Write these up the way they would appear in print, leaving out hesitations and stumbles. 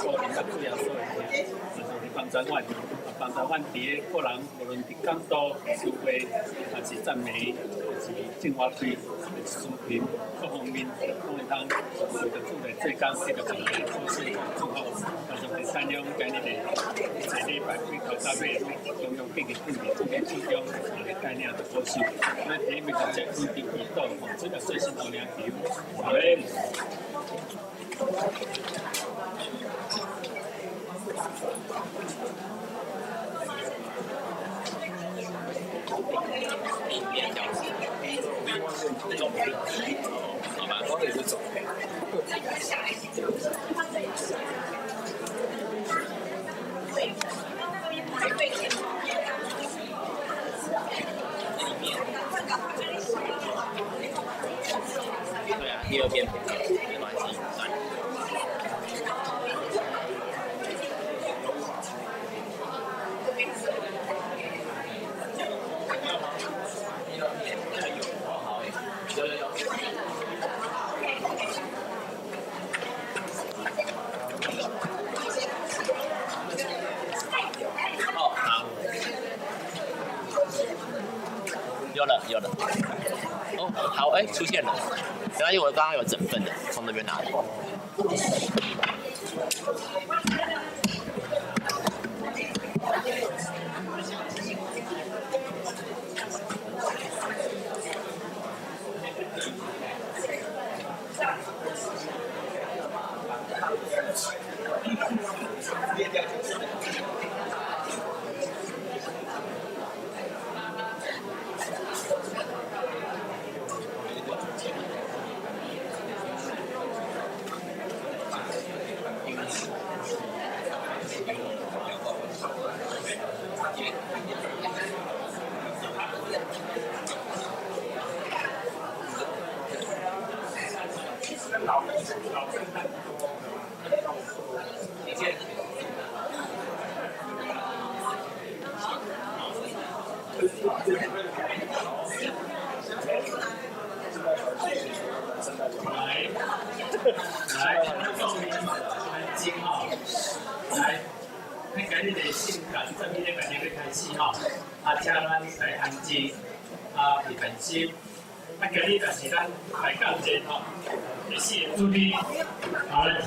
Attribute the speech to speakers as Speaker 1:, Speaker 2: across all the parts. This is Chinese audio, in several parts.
Speaker 1: 个人甲主要所在听，就是帮专员，帮专员伫个个人无论伫港都、苏会，还是赞美，还是政华区、扶贫各方面，都会当为着做来最高这个成绩，做事做好。但是第三样，今日的一个礼拜开头到尾，中央建议建议，这边注重概念的保守。那第一名就这规定移动，这个最新度量球，好嘞。
Speaker 2: 好吧，光也是走。对啊，第二遍没关系，算了。有了，哦，好，哎，出现了，原来我刚刚有整份的，从那边拿的。
Speaker 1: 来，安静哈，来，那今日的性感，这边的今日要开始哈，请咱来安静，平平心。今日就是咱来讲者吼，第四个主题，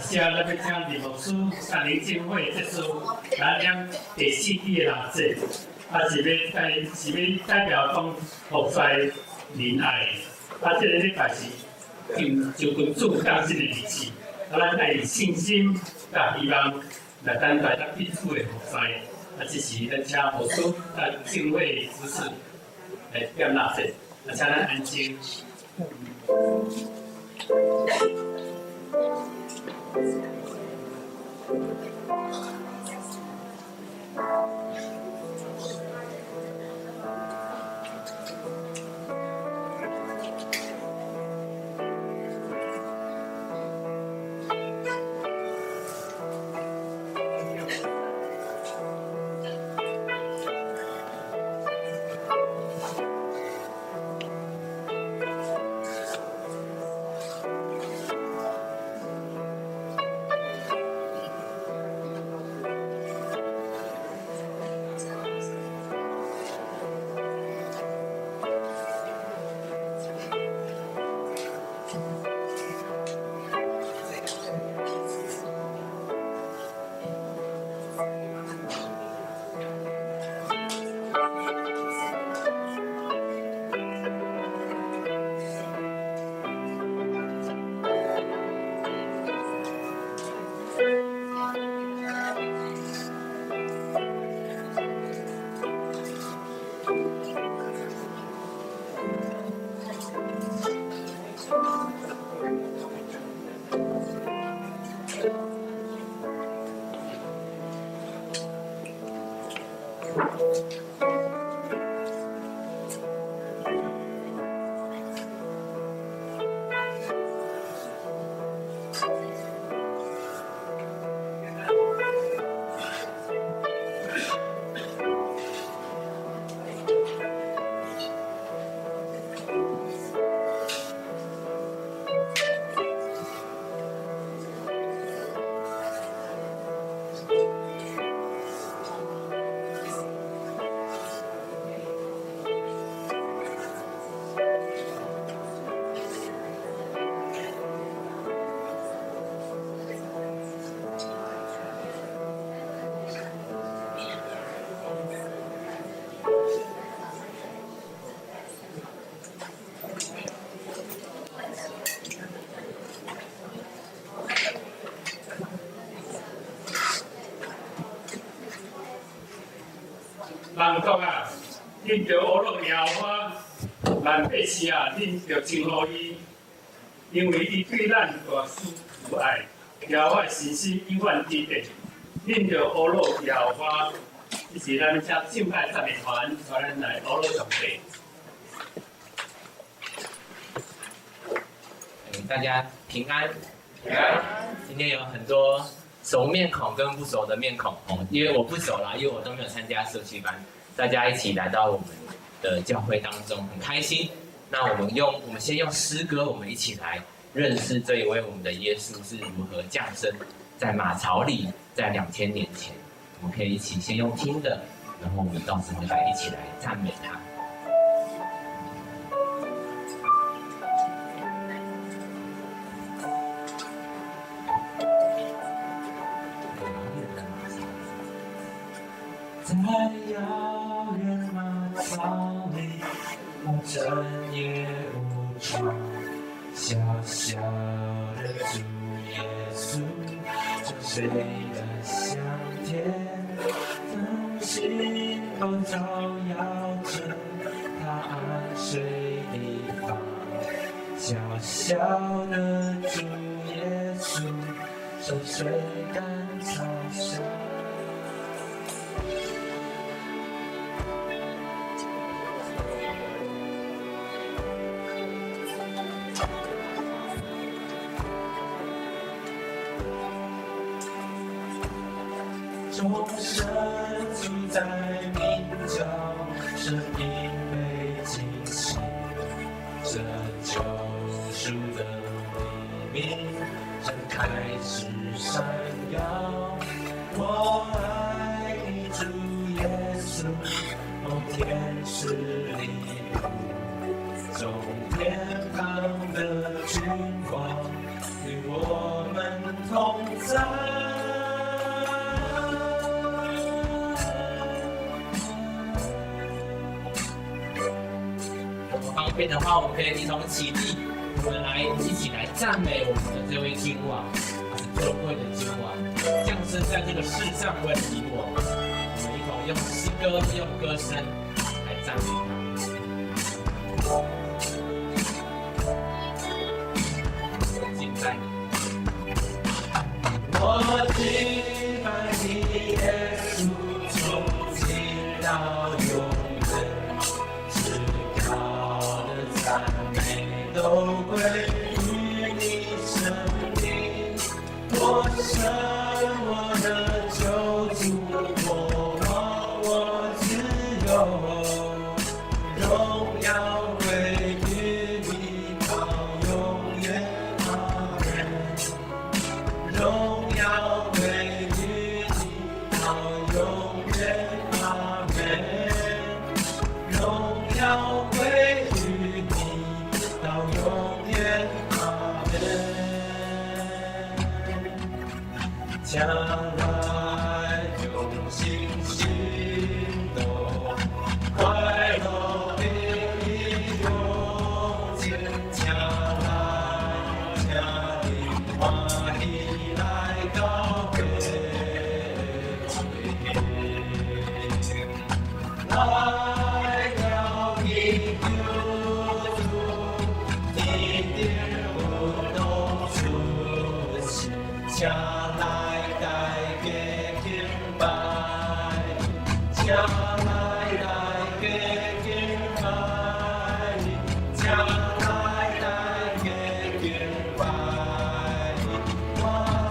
Speaker 1: 接下来要请李牧师、三林教会结束咱念第四季的六节，是要代表讲服侍仁爱，这个礼拜是就君主诞生的日子，咱带信心、甲希望来等待咱彼此的服侍，这是咱请牧师、教会主持来点六节。请咱安静。人讲啊，恁着乌落摇花，咱百姓啊，恁着真欢喜，因为伊对咱大施慈爱，摇花心心永远记得。恁着乌落摇花，这是咱遮敬拜赞美团传来乌落上帝。
Speaker 2: 大家平安。平安。今天有很多熟面孔跟不熟的面孔哦，因为我不熟啦，因为我都没有参加社区班。大家一起来到我们的教会当中，很开心。那我们先用诗歌，我们一起来认识这一位我们的耶稣是如何降生在马槽里，在2000年前。我们可以一起先用听的，然后我们到时候来一起来赞美他。
Speaker 3: 在遥远马槽里，整夜无窗，小小的主耶稣，沉睡的香甜，灯芯都照耀着他安睡地方。小小的主耶稣，沉睡甘草上。众生住在鸣叫，声音被惊醒，这救赎的黎明正开始闪耀。我爱你，主耶稣，哦，天使礼物，从天堂的君王与我们同在。
Speaker 2: 方便的话，我们可以一同起立，我们来一起来赞美我们的这位君王，他是尊贵的君王，降生在这个世上为了你我。我们一同用诗歌、用歌声来赞美他。敬拜你，
Speaker 3: 我敬拜你，耶稣，从今到永远。赞美都归于你生命，我生我的救主，我忘我自由，荣耀归于你到永远，阿门。荣耀归于你到永远，阿门。荣耀归于到永远，阿门。将来用心行动，快乐的永坚将来，家里欢喜来告别，来了你救主。将来改变敬拜，将来改变敬拜，将来改变敬拜，我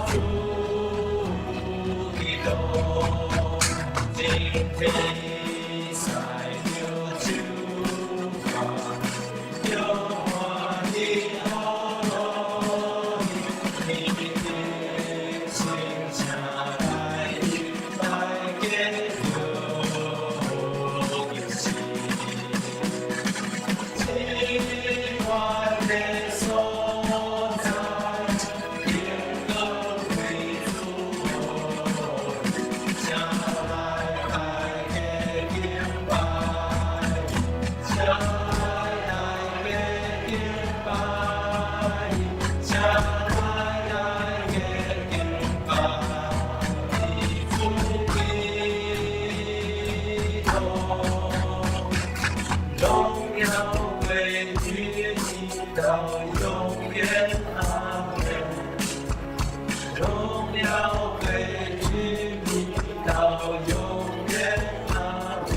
Speaker 3: 主的道，今天在有主法，有我的好路，你的心下来，来给我有心，今晚的所在，天高归主，将来改给耀归于你，到永远，阿门。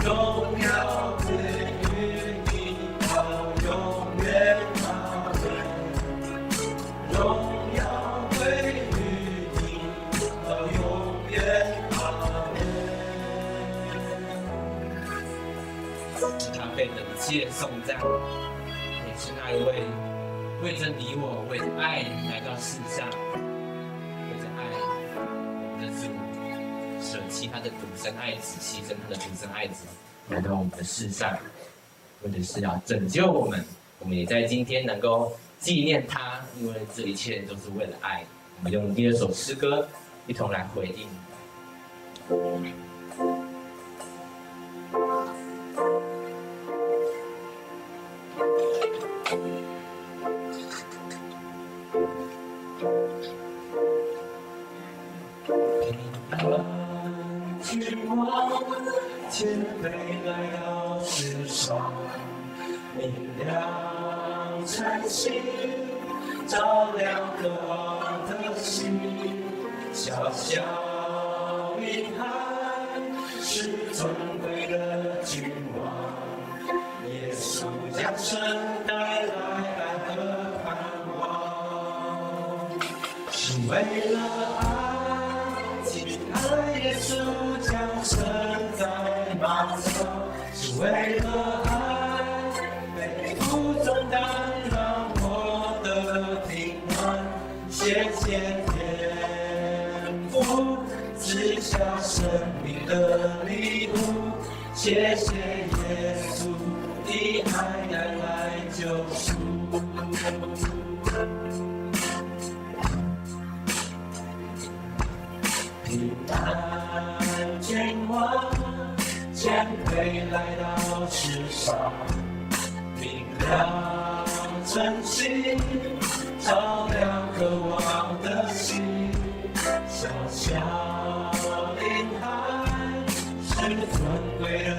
Speaker 3: 荣耀归于你，到永远，阿门。荣耀归于你，到永远，阿门。
Speaker 2: 他被人一切颂赞，也是那一位为着你我，为着爱来到世上，为着爱我们的主舍弃他的独生爱子，牺牲他的独生爱子来到我们的世上，为的是要拯救我们。我们也在今天能够纪念他，因为这一切都是为了爱。我们用第二首诗歌一同来回应。
Speaker 3: 君王谦卑来到世上，明亮晨曦，照亮渴望的心。小小婴孩是尊贵的君王，耶稣降生带来爱和盼望，是为了爱。亲爱耶稣降生在马槽，是为了爱，背负重担让我的平安。谢谢天父赐下生命的礼物，谢谢耶稣的爱带来救赎。平安君王谦卑来到世上，明亮晨曦照亮渴望的心。小小婴孩是尊贵的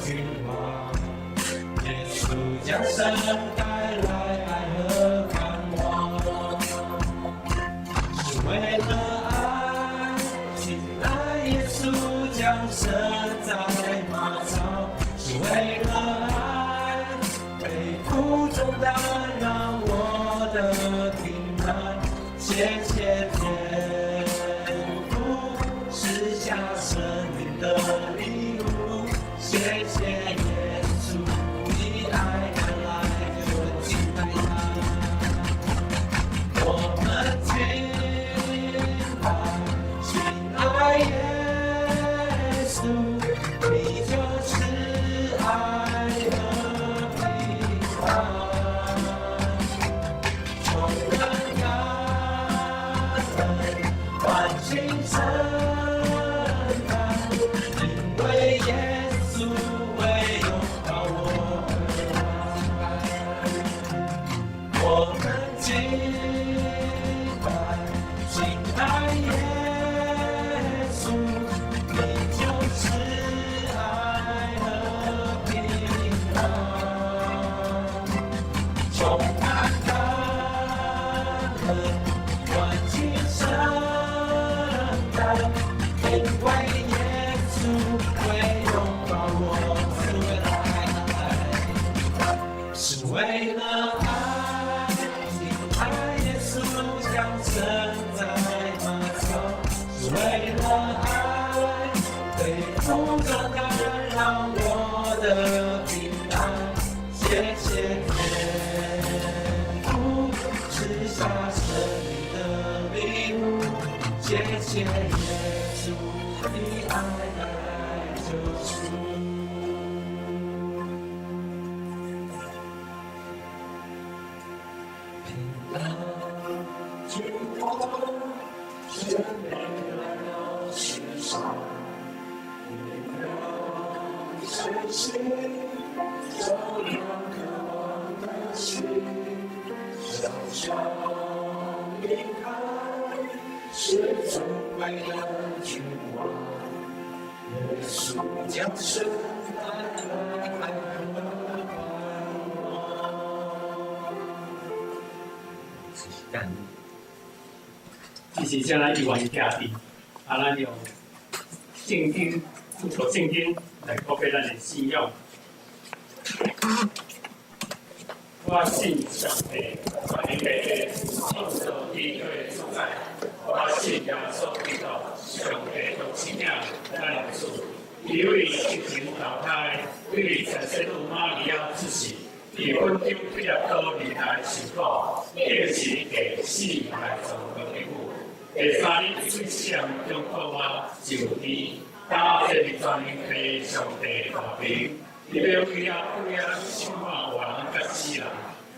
Speaker 3: 君王，耶稣降生带来爱和盼望，是为了降生在马槽，是为了爱，背负重担让我的平安。谢谢天父赐下生命的礼物，谢谢耶稣的爱带来就敬拜他。我们敬拜亲爱耶你就是爱和平安，充满感恩，欢庆圣诞，因为耶稣为拥抱我而来。我们敬拜亲爱耶稣。是爱和平安，充满感恩，欢庆圣诞，因为耶稣会拥抱我，是为了爱，亲爱耶稣降生在马槽，是为了爱。背负重担让我的平安，谢谢天父赐下生命的礼物，谢谢耶稣的爱带来救赎。平安君王谦卑来到世上。晨曦照亮渴望的心，小小婴孩是尊贵的君王，耶稣降生带来爱和盼望。
Speaker 2: 感
Speaker 1: 就是将咱一完家己，咱用圣经、辅助圣经来告别咱的信仰。我信上帝，全能的创造天地所在。我信耶稣基督，上帝独生子，咱的主，因为疫情淘汰，为在圣母玛利亚之时，以温州毕业到离开受苦，并是第4来做的礼物。第3日最上中国我就义，打这全被上帝和平。你要为啊为啊，想法有人甲死人，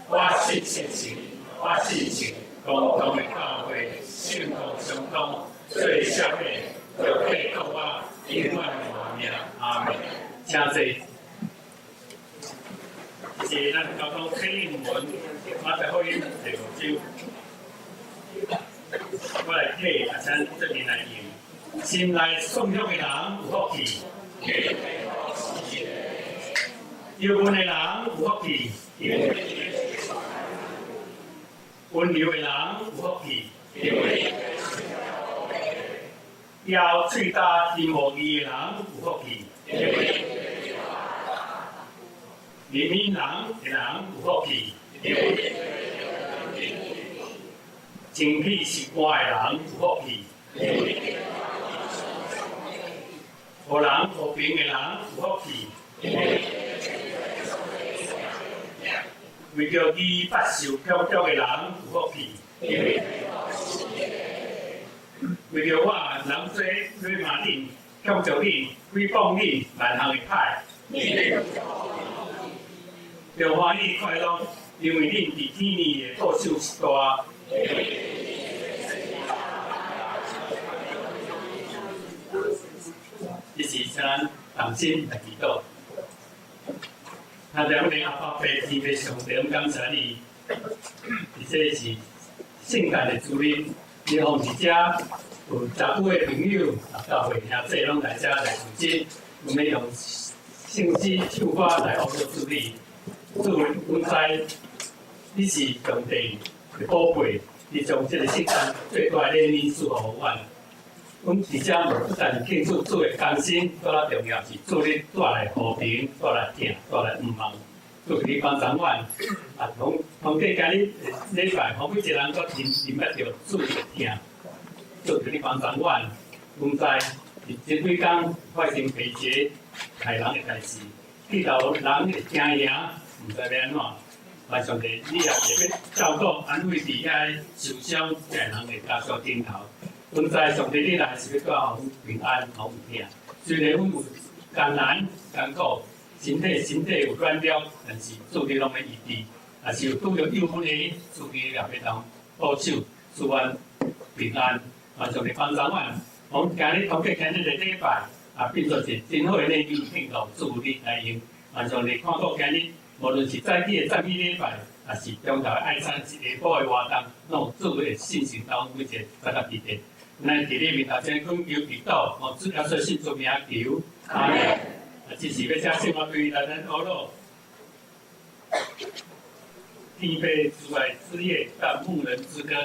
Speaker 1: 我信信神，我信神，共同的教会，信徒相通，最下面就配合我永远的画面，阿门。请坐。是咱交通启应文，马太福音第5章。我来睇，啊，请这边来念。心内送香的人有福气。要饭的人有福气，温柔的人有福气，要嘴大甜无义的人有福气，怜悯人的人有福气，情绪是乖的人有福气，互人和平的人有福气。为着伊不受漂漂的人有福气，为着我人做对骂恁、向着恁、诽谤恁，万行的歹，着欢喜快乐，因为恁伫天年的报酬是大。这是咱同心来祈祷。那两年阿爸爸天父上帝，感谢你，这是圣诞的主日，你让伫遮有10几个朋友、教会兄弟拢来遮来同心，我们用圣诗唱歌来帮助主日。主，阮知你是上帝的宝贝，你将这个圣诞最大的礼物赐予阮。阮伫遮不但庆祝主的更新，更加重要是主你带来和平，带来疼，带来毋忘。主你帮助阮，啊，通过今日礼拜，每一个人都明白着主的疼。主你帮助阮，阮知这几天发生悲节害人的代志，遇到人会惊惶，毋知要安怎。万上帝，你也特别照顾安慰伫遐受伤病人的家属顶头。阮知上帝你来是要带互平安，互有疼。虽然阮有艰难艰苦，身体有软弱，但是主你拢要医治。也是有拄着忧郁的，主你也要当保守，祝阮平安。万上帝帮助阮，我今日通过今日的礼拜，啊，变作是真好的礼物献到主你来用。万上帝看到今日，无论是早起的赞美礼拜，也是中昼的爱餐，是下晡的活动，拢有主的信心当每一个大家记得。咱伫你面头前恳求祈祷，望主耶稣信主名求，阿门。啊，只是要写生活对咱咱学路，天父主爱之夜，但牧人之歌。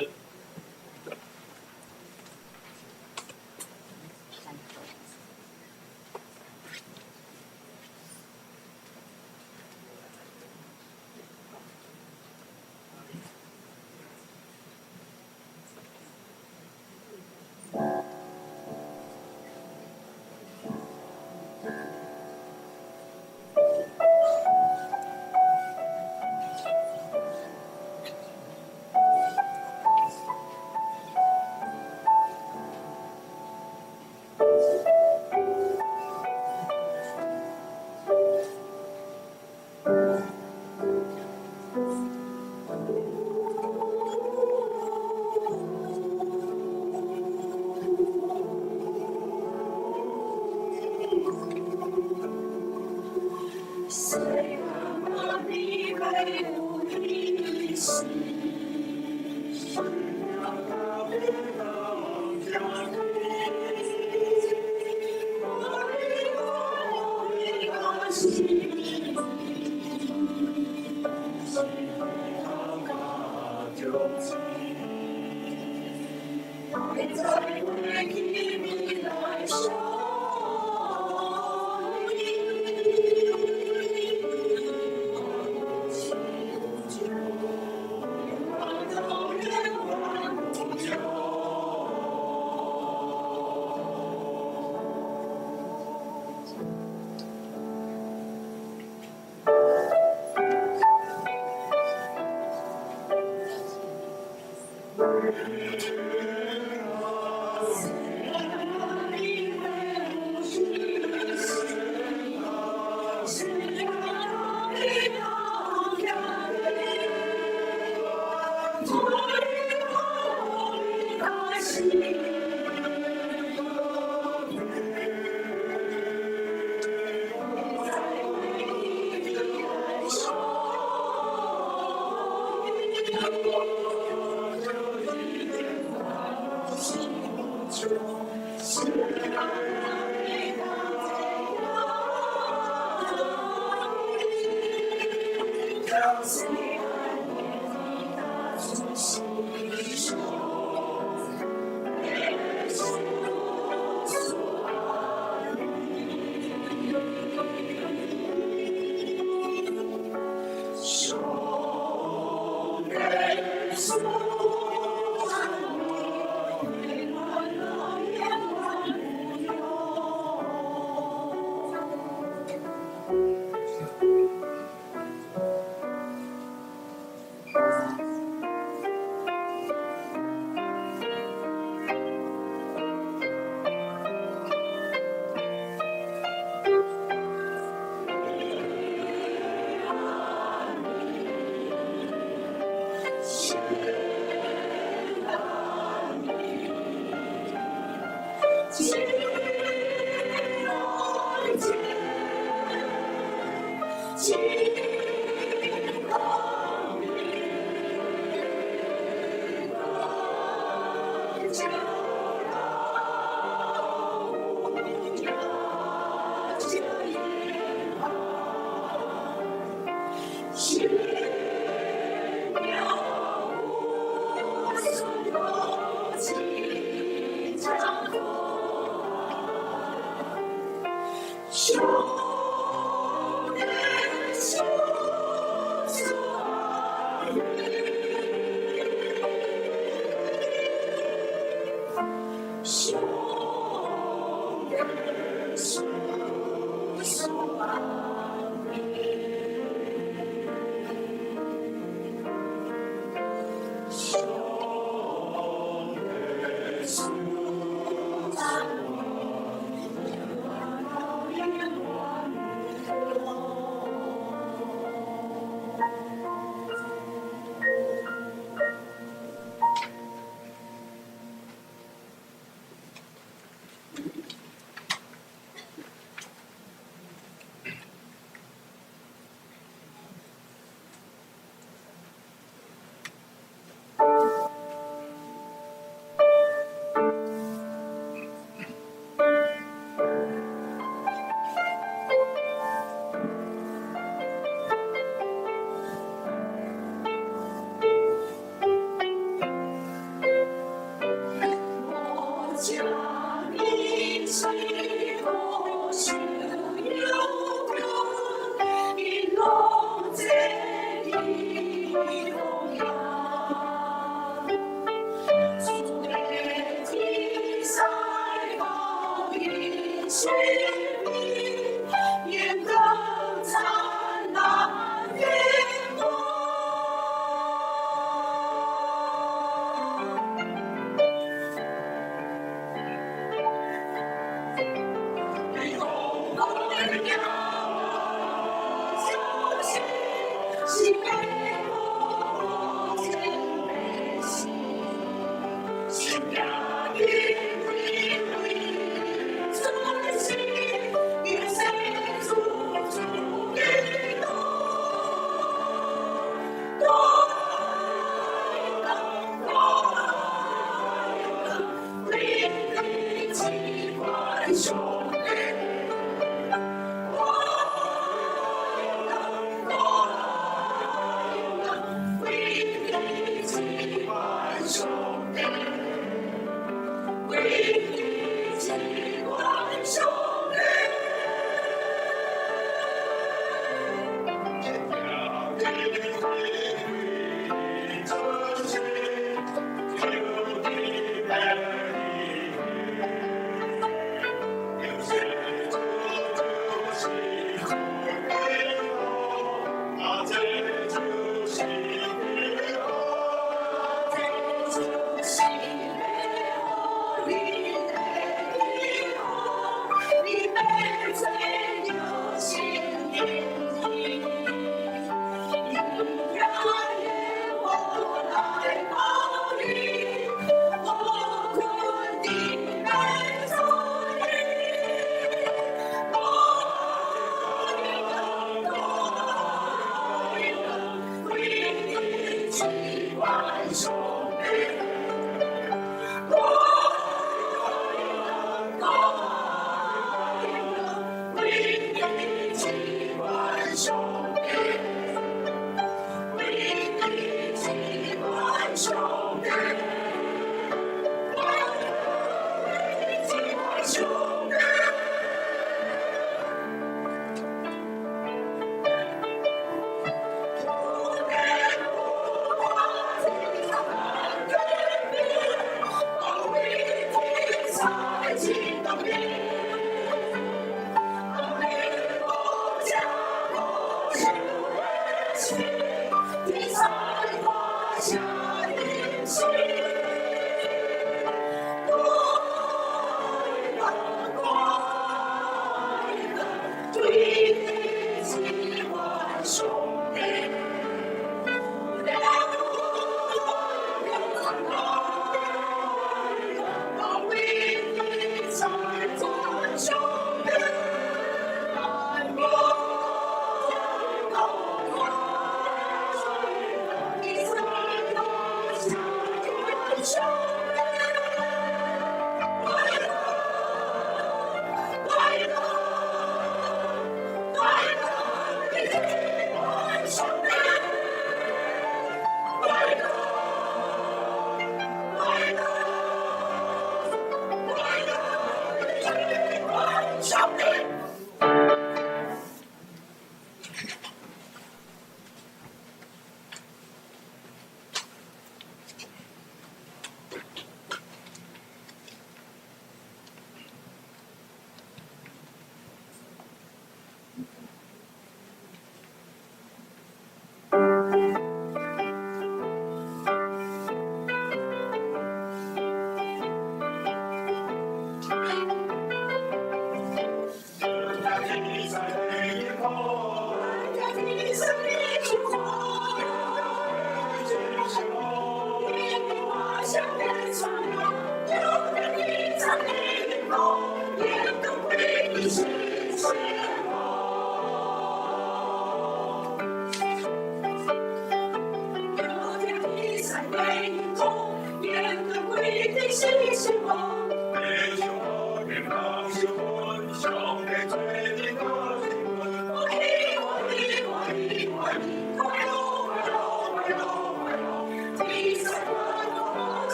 Speaker 3: 我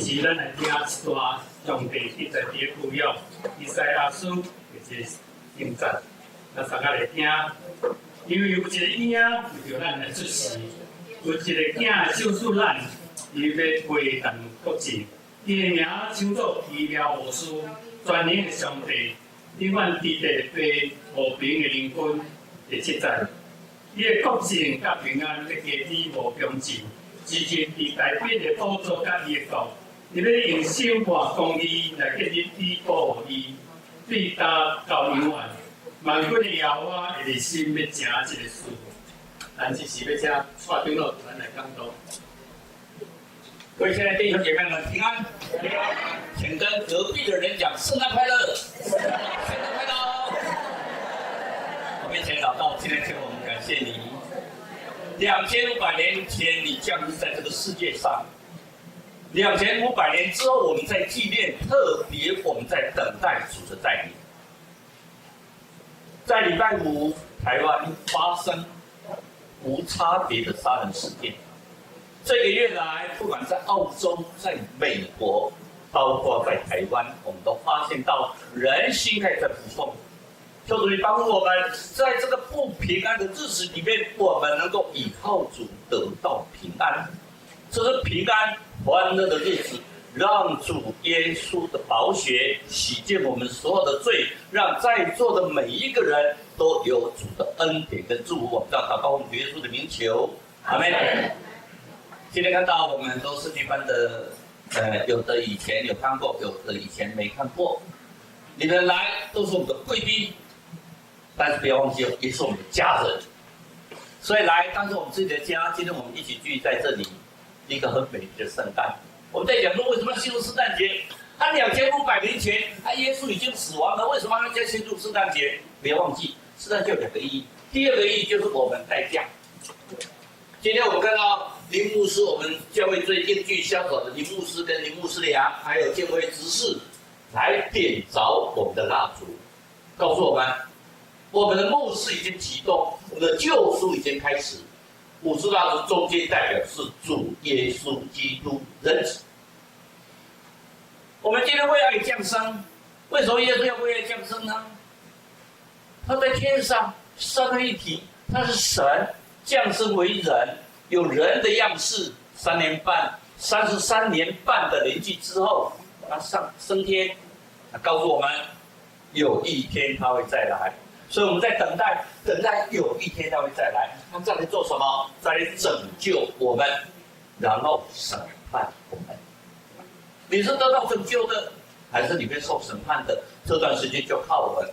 Speaker 1: 时，咱来听一段上帝一直伫旧约以赛亚书的一个经节，咱大家来听。因为有一个婴仔为着咱来出世，有一个囝救赎咱，伊要陪同国际，伊的名称作奇妙无私、全能的上帝，永远伫地被和平的灵魂的七载。伊的国性甲平安要加之无穷尽，时时伫台北的宝座甲伊的国，伊要用心活公义来建立伊保护伊，对答到永远。万军的耶和华会热心要成这个事，咱只是要请蔡长老咱来讲道。
Speaker 4: 各位亲爱的弟兄姐妹们，平安！请跟隔壁的人讲圣诞快乐，圣诞快乐！我面前祷告，今天我们感谢你，2500年前你降临在这个世界上，2500年之后我们在纪念，特别我们在等待主的再临。在礼拜五，台湾发生无差别的杀人事件。这个月来，不管在澳洲、在美国，包括在台湾，我们都发现到人心开始在不痛。求主你帮助我们，在这个不平安的日子里面，我们能够依靠主得到平安。这是平安欢乐的日子，让主耶稣的宝血洗净我们所有的罪，让在座的每一个人都有主的恩典跟祝福。我们要祷告，我们耶稣的名求，阿门。今天看到我们都是一般的，有的以前有看过，有的以前没看过。你们来都是我们的贵宾，但是不要忘记，也是我们的家人。所以来当做我们自己的家。今天我们一起聚在这里，一个很美丽的圣诞。我们在讲说为什么要庆祝圣诞节？他2500年前，他耶稣已经死亡了，为什么要庆祝圣诞节？不要忘记，圣诞节有2个意义。第2个意义就是我们代驾。今天我们看到林牧师，我们教会最英俊潇洒的林牧师跟林牧师娘，还有建会执事来点着我们的蜡烛，告诉我们，我们的末世已经启动，我们的救赎已经开始。5支蜡烛中间代表是主耶稣基督人子。我们今天为爱降生，为什么耶稣要为爱降生呢？他在天上三位一体，他是神降生为人，有人的样式，33年半的年纪之后，他升天，他告诉我们，有一天他会再来。所以我们在等待有一天他会再来。他再来做什么？再来拯救我们，然后审判我们。你是得到拯救的，还是你被受审判的？这段时间就靠我们。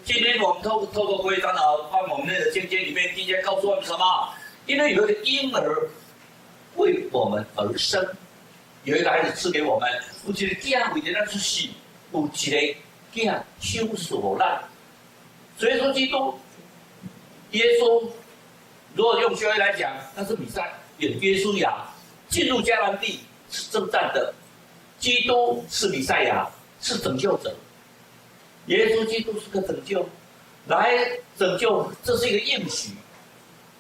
Speaker 4: 今天我们透过各位长老帮我们那个经节里面，第一节告诉我们什么？因为有一个婴儿为我们而生，有一个孩子赐给我们，有一个囝为着咱出世，有一个囝救赎咱。所以说，基督、耶稣，如果用旧约来讲，那是比赛，演约书亚进入迦南地是征战的，基督是弥赛亚，是拯救者。耶稣基督是个拯救，来拯救，这是一个应许。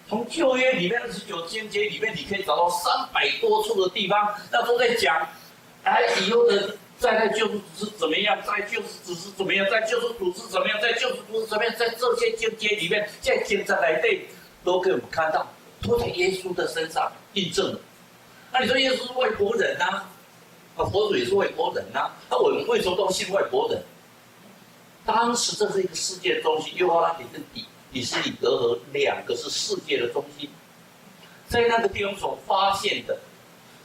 Speaker 4: 从旧约里面29经节里面，你可以找到300多处的地方，那都在讲，以后的。再来救赎主是怎么样？再救赎主是怎么样？再救赎主是怎么样？再救赎主是怎么样？在这些经节里面，在经章来对，都给我们看到，都在耶稣的身上印证了。那你说耶稣是外国人呐？佛祖也是外国人呐？那我们为什么都信外国人？当时这是一个世界的中心，幼发拉底跟以斯里格河2个是世界的中心，在那个地方所发现的。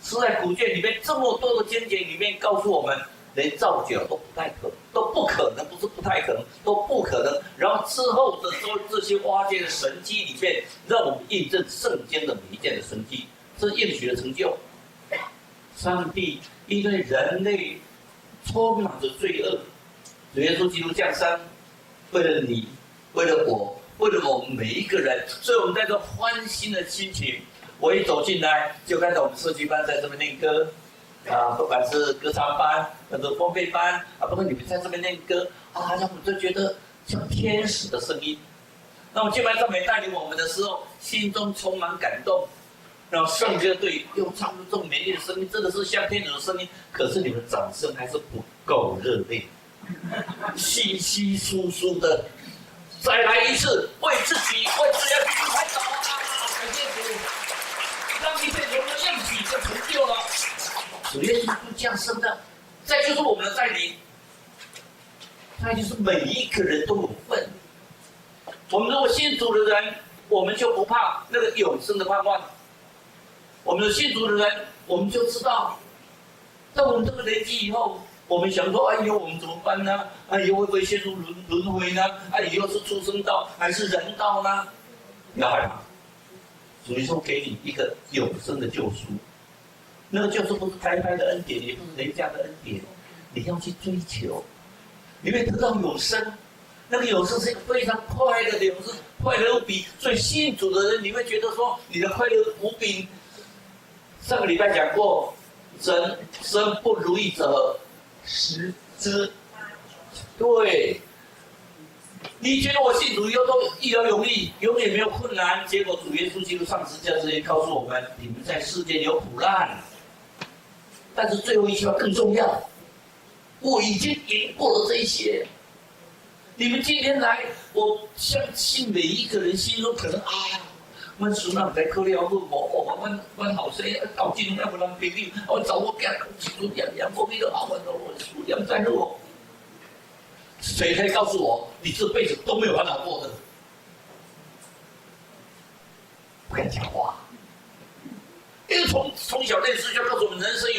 Speaker 4: 是在古卷里面这么多的经节里面告诉我们，连造假都不可能，不是不太可能，都不可能。然后之后的这些挖掘的神迹里面，让我们印证圣经的每一件的神迹，这是应许的成就。上帝因为人类充满着罪恶，耶稣基督降生，为了你，为了我，为了我们每一个人，所以我们带着欢欣的心情。我一走进来，就看到我们设计班在这边练歌，不管是歌唱班，或者烘焙班，包括你们在这边练歌，让我们都觉得像天使的声音。那么敬拜赞美带领我们的时候，心中充满感动。然后圣歌队又唱出这种美丽的声音，真的是像天使的声音。可是你们掌声还是不够热烈，稀稀疏疏的。再来一次，为自己，为自己要继续拍手啊！感谢主，让你被荣的样举就成就了。主耶稣就降生的，再就是我们的带领，他就是每一个人都有份。我们如果信主的人，我们就不怕那个永生的盼望。我们信主的人，我们就知道，到我们这个年纪以后，我们想说，哎呦，我们怎么办呢？哎呦，会不会陷入轮回呢？哎，以后是出生道还是人道呢？不要害怕，主耶稣给你一个永生的救赎，那个救赎不是白白的恩典，也不是人家的恩典，你要去追求，你会得到永生。那个永生是一个非常快乐的永生，快乐无比。所以信主的人，你会觉得说，你的快乐无比。上个礼拜讲过，人生不如意者十之。对，你觉得我信主以后都一劳永逸，永远没有困难，结果主耶稣基督上十字架之前告诉我们，你们在世间有苦难，但是最后一句话更重要，我已经赢过了这一些。你们今天来，我相信每一个人心中可能阮孙仔在可了不无，阮后生到今还无人朋友，我找我囝一直念，我为了我思念在我。谁可以告诉我，你这辈子都没有烦恼过的？不敢讲话，因为从小认识就告诉我们，人生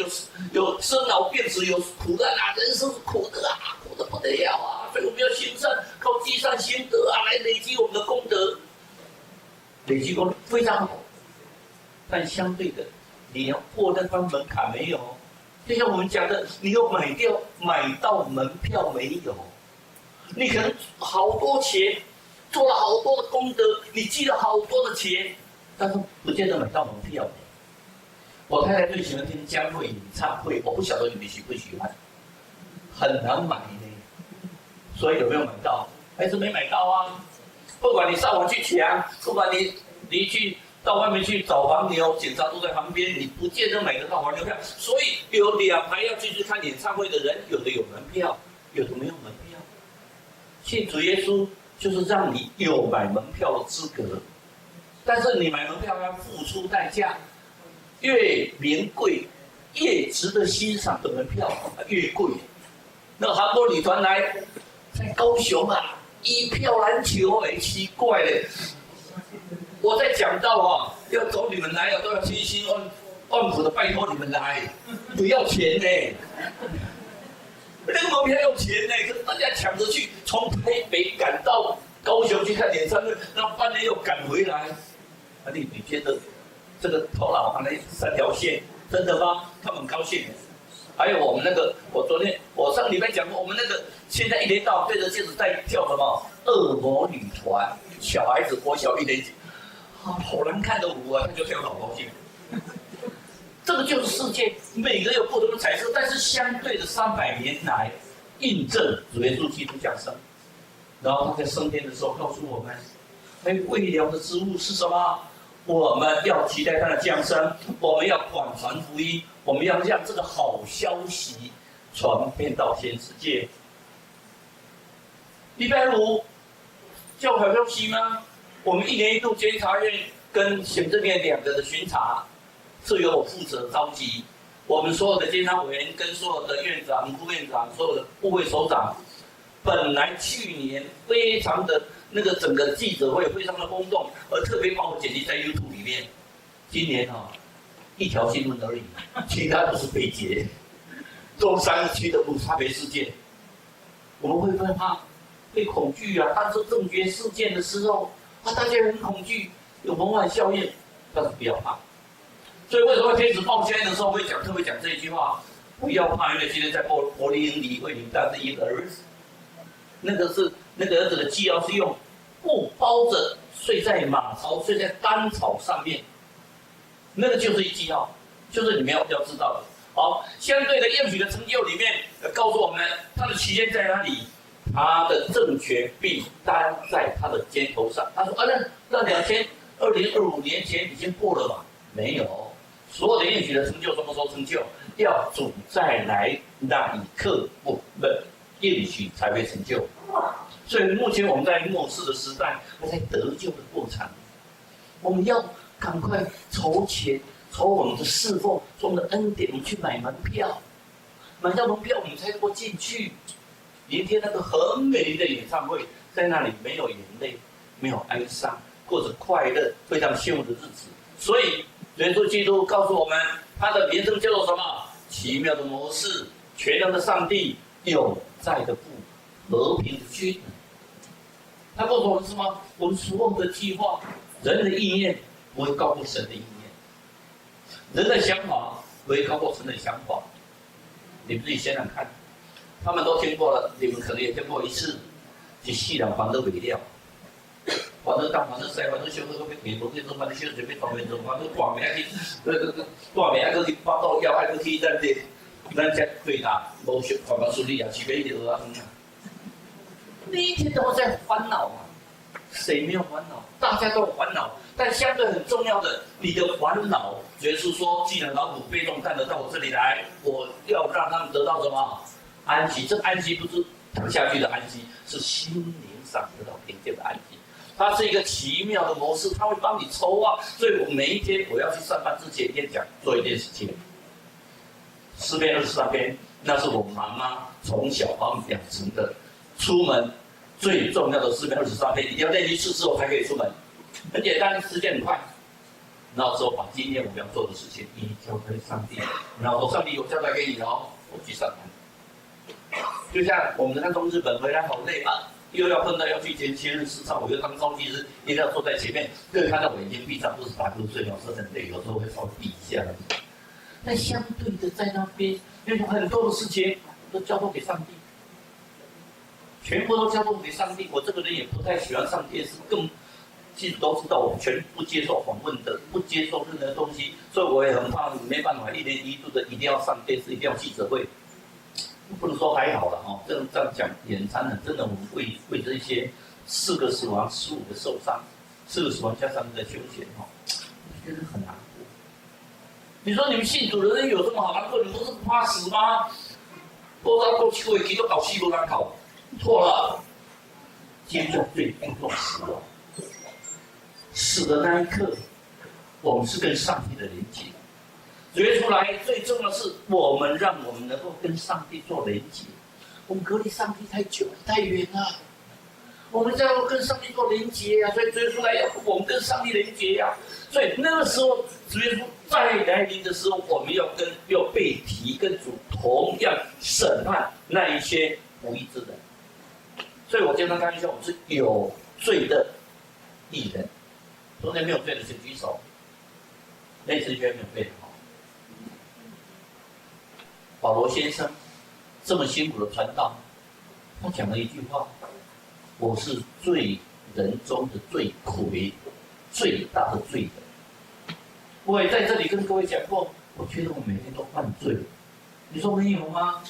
Speaker 4: 有生老病死，有苦难啊，人生是苦的啊，苦的不得了啊，所以我们要行善，靠积善行德啊，来累积我们的功德。累积功非常好，但相对的，你要过那关门槛没有？就像我们讲的，你有买到门票没有？你可能好多钱，做了好多的功德，你积了好多的钱，但是不见得买到门票。我太太最喜欢听江蕙演唱会，我不晓得你们喜不喜欢，很难买呢。所以有没有买到？还是没买到啊？不管你上网去抢，不管你去到外面去找黄牛，警察都在旁边，你不见得买得到黄牛票。所以有2排要进去看演唱会的人，有的有门票，有的没有门票。信主耶稣就是让你有买门票的资格，但是你买门票要付出代价，越名贵越值得欣赏的门票越贵。那韩国女团来在高雄啊。一票难求奇怪嘞！我在讲到要找你们来都要千辛万苦的拜托你们来，不要钱呢。那个门票要钱呢，可是大家抢着去，从台北赶到高雄去看演唱会，然后半夜又赶回来。你觉得这个头脑那3条线真的吗？他们高兴。还有我们那个，我上个礼拜讲过，我们那个现在1年到对着镜子在跳什么恶魔女团，小孩子国小1年级，好难看的舞啊，他就跳得好高兴。这个就是世界，每个有不同的彩色，但是相对的300年来，印证主耶稣基督降生，然后他在升天的时候告诉我们，未了的之物是什么？我们要期待他的降生，我们要广传福音，我们要让这个好消息传遍到全世界。礼拜5就好消息吗？我们1年1度监察院跟行政院2个的巡查，是由我负责召集。我们所有的监察委员跟所有的院长、副院长、所有的部会首长，本来去年非常的那个整个记者会非常的轰动，而特别把我剪辑在 YouTube 里面。今年1条新闻而已，其他都是被截。中山区的无差别事件，我们会害怕、会恐惧啊。当时政决事件的时候，大家很恐惧，有蒙晚效应，但是不要怕。所以为什么天使报现在的时候特别讲这一句话？不要怕，因为今天在伯利恒里为你们诞生一个儿子。那个儿子的记号是用布包着，睡在马槽、睡在干草上面，那个就是一记号，就是你们要知道的。好，相对的应许的成就里面告诉我们，他的期限在哪里？他的政权必担在他的肩头上。他说那2025年前已经过了嘛？没有，所有的应许的成就什么时候成就？要主再来那一刻，我们应许才会成就。所以目前我们在末世的时代，还在得救的过程，我们要赶快筹钱，筹我们的侍奉，从我们的恩典，我们去买门票，买到门票我们才能够进去。明天那个很美丽的演唱会，在那里没有眼泪，没有哀伤，过着快乐、非常幸福的日子。所以耶稣基督告诉我们，他的名称叫做什么？奇妙的模式，全能的上帝，永在的父，和平的君。他告诉我们什么？我们所有的计划，人的意念不会高过神的意念，人的想法不会高过神的想法。你们自己想想看，他们都听过了，你们可能也听过一次，是世人烦恼未了，烦恼东，烦恼西，烦恼小可要去无去做，烦恼小就要大面做，烦恼大面去，大面去巴肚枵，爱去咱这对啦，无顺烦恼顺利啊，是免去学啊。每一天都在烦恼啊，谁没有烦恼？大家都有烦恼，但相对很重要的，你的烦恼，耶稣说，既然劳苦悲痛担得到我这里来，我要让他们得到什么？安息。这安息不是躺下去的安息，是心灵上得到平静的安息。它是一个奇妙的模式，它会帮你筹划。所以我每一天我要去上班之前，先讲做一件事情。诗篇23篇，那是我妈妈从小把我们养成的。出门最重要的诗篇23篇，一定要练一次之后才可以出门。很简单，时间很快。然后说把今天我们要做的事情一一交给上帝，然后说上帝我交代给你哦，我去上班。就像我们看从日本回来好累啊，又要碰到要去前日市场，我又当召集人，一定要坐在前面，各位看到我眼睛闭上，不是打瞌睡，有时候很累，有时候会稍微闭一下。但相对的在那边，因为很多的事情都交托给上帝。全部都交托给上帝。我这个人也不太喜欢上电视，其实都知道我全不接受访问的，不接受任何东西，所以我也很怕没办法一年一度的一定要上电视，一定要记者会。不能说还好了哦，这样讲也很残忍。真的，我们为这些4个死亡、15个受伤，4个死亡加上的凶险哦，我觉得很难过。你说你们信主的人有这么好难过？你们不是不怕死吗？多少过去会基督搞西不难考。错了，基督教最注重死亡。死的那一刻，我们是跟上帝的连接。约出来最重要的是，我们让我们能够跟上帝做连接。我们隔离上帝太久太远了，我们要跟上帝做连接呀，所以约出来要我们跟上帝连接呀。所以那个时候，约出再来临的时候，我们要被提跟主同样审判那一些不义之人。所以我经常开玩笑，我是有罪的义人。昨天没有罪的请举手。那次捐免费的哈。保罗先生这么辛苦的传道，他讲了一句话：我是罪人中的罪魁，最大的罪人。我也在这里跟各位讲过，我觉得我每天都犯罪。你说没有吗？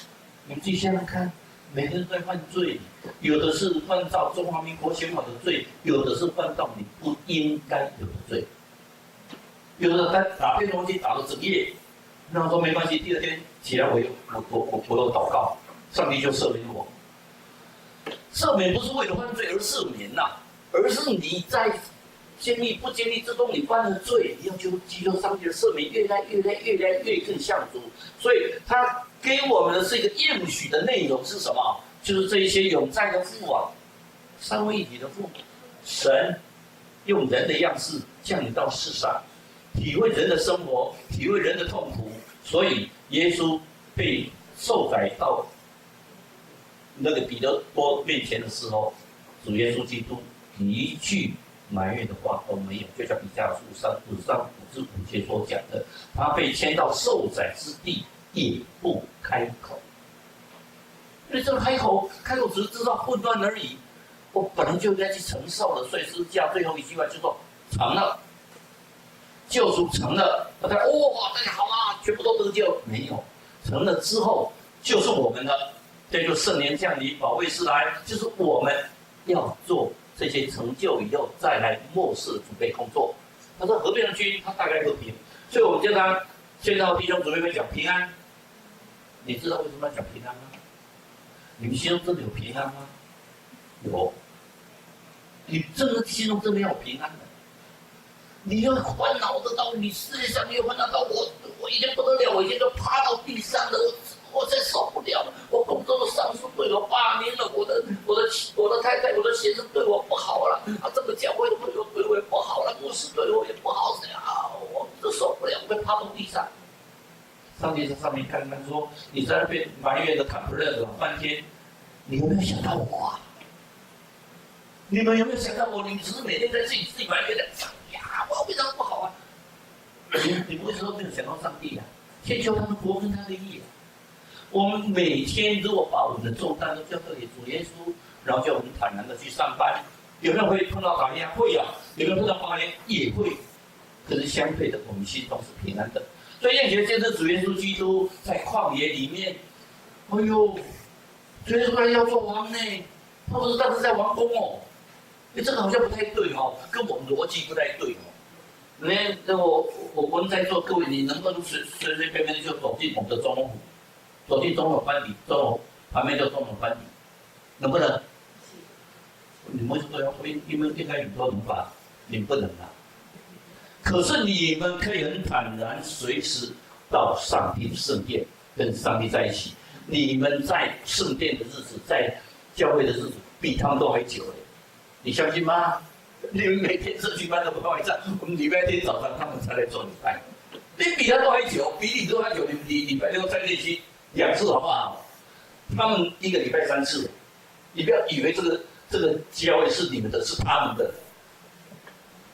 Speaker 4: 你们自己想想看。每天都在犯罪，有的是犯到中华民国宪法的罪，有的是犯到你不应该有的罪。有的他打电东西打了整夜，那我说没关系，第二天起来我有祷告，上帝就赦免我。赦免不是为了犯罪而赦免呐，而是你在坚立不坚立之中，你犯了罪，你要求上帝的赦免，越来越更像主。所以他给我们的是一个应许的内容是什么？就是这一些永在的父啊，三位一体的父，神用人的样式降临到世上，体会人的生活，体会人的痛苦。所以耶稣被受宰到那个彼得多面前的时候，主耶稣基督一句埋怨的话都没有，就像以赛亚书53至5节所讲的，他被牵到受宰之地，也不开口。因为这个开口只是制造混乱而已。我本来就应该去承受的，所以诗家最后一句话就说：成了，救赎成了。大家哇，大家好啦，全部都得救。没有，成了之后就是我们的，这就圣灵降临，保惠师来，就是我们要做这些成就以后，再来末世的准备工作。他说和平的君，他带来和平。所以我们经常现在弟兄姊妹们讲平安，你知道为什么要讲平安吗？你们心中真的有平安吗？有。你真的心中真的要有平安的。你要烦恼得到，你世界上你有烦恼到我已经不得了，我已经都趴到地上了，我真受不了了。我工作的上司对我8年了，我的太太，我的先生对我不好了，这个教会对我也不好了，牧师对我也不好，我都受不了，我被趴到地上。上帝在上面看看说，你在那边埋怨的坎不认老半天，你有没有想到我啊？你们有没有想到我？你只是每天在自己埋怨的，呀，我为什么不好啊？你为什么没有想到上帝啊？先求他的国跟他的义啊！我们每天如果把我们的重担都交给主耶稣，然后叫我们坦然的去上班，有没有会碰到打压？会啊！有没有碰到发言？也会。可是相对的，我们心中是平安的。所以愿觉见证主耶稣基督在旷野里面，哎呦，主耶稣来要做王呢，他不是当时在王宫哦。这个好像不太对哦，跟我们逻辑不太对哦。我们在座各位，你能不能随便便就走进我们的中统府，走进中统班底，中统旁边就中统班底，能不能？你们说要因为应该很多能吧？你不能啊。可是你们可以很坦然，随时到上帝的圣殿，跟上帝在一起。你们在圣殿的日子，在教会的日子，比他们都还久嘞。你相信吗？你们每天社区班都不开上，我们礼拜天早上他们才来做礼拜。你比他都还久，比你都还久。你礼拜六在练习2次好不好？他们1个礼拜3次。你不要以为这个教会是你们的，是他们的。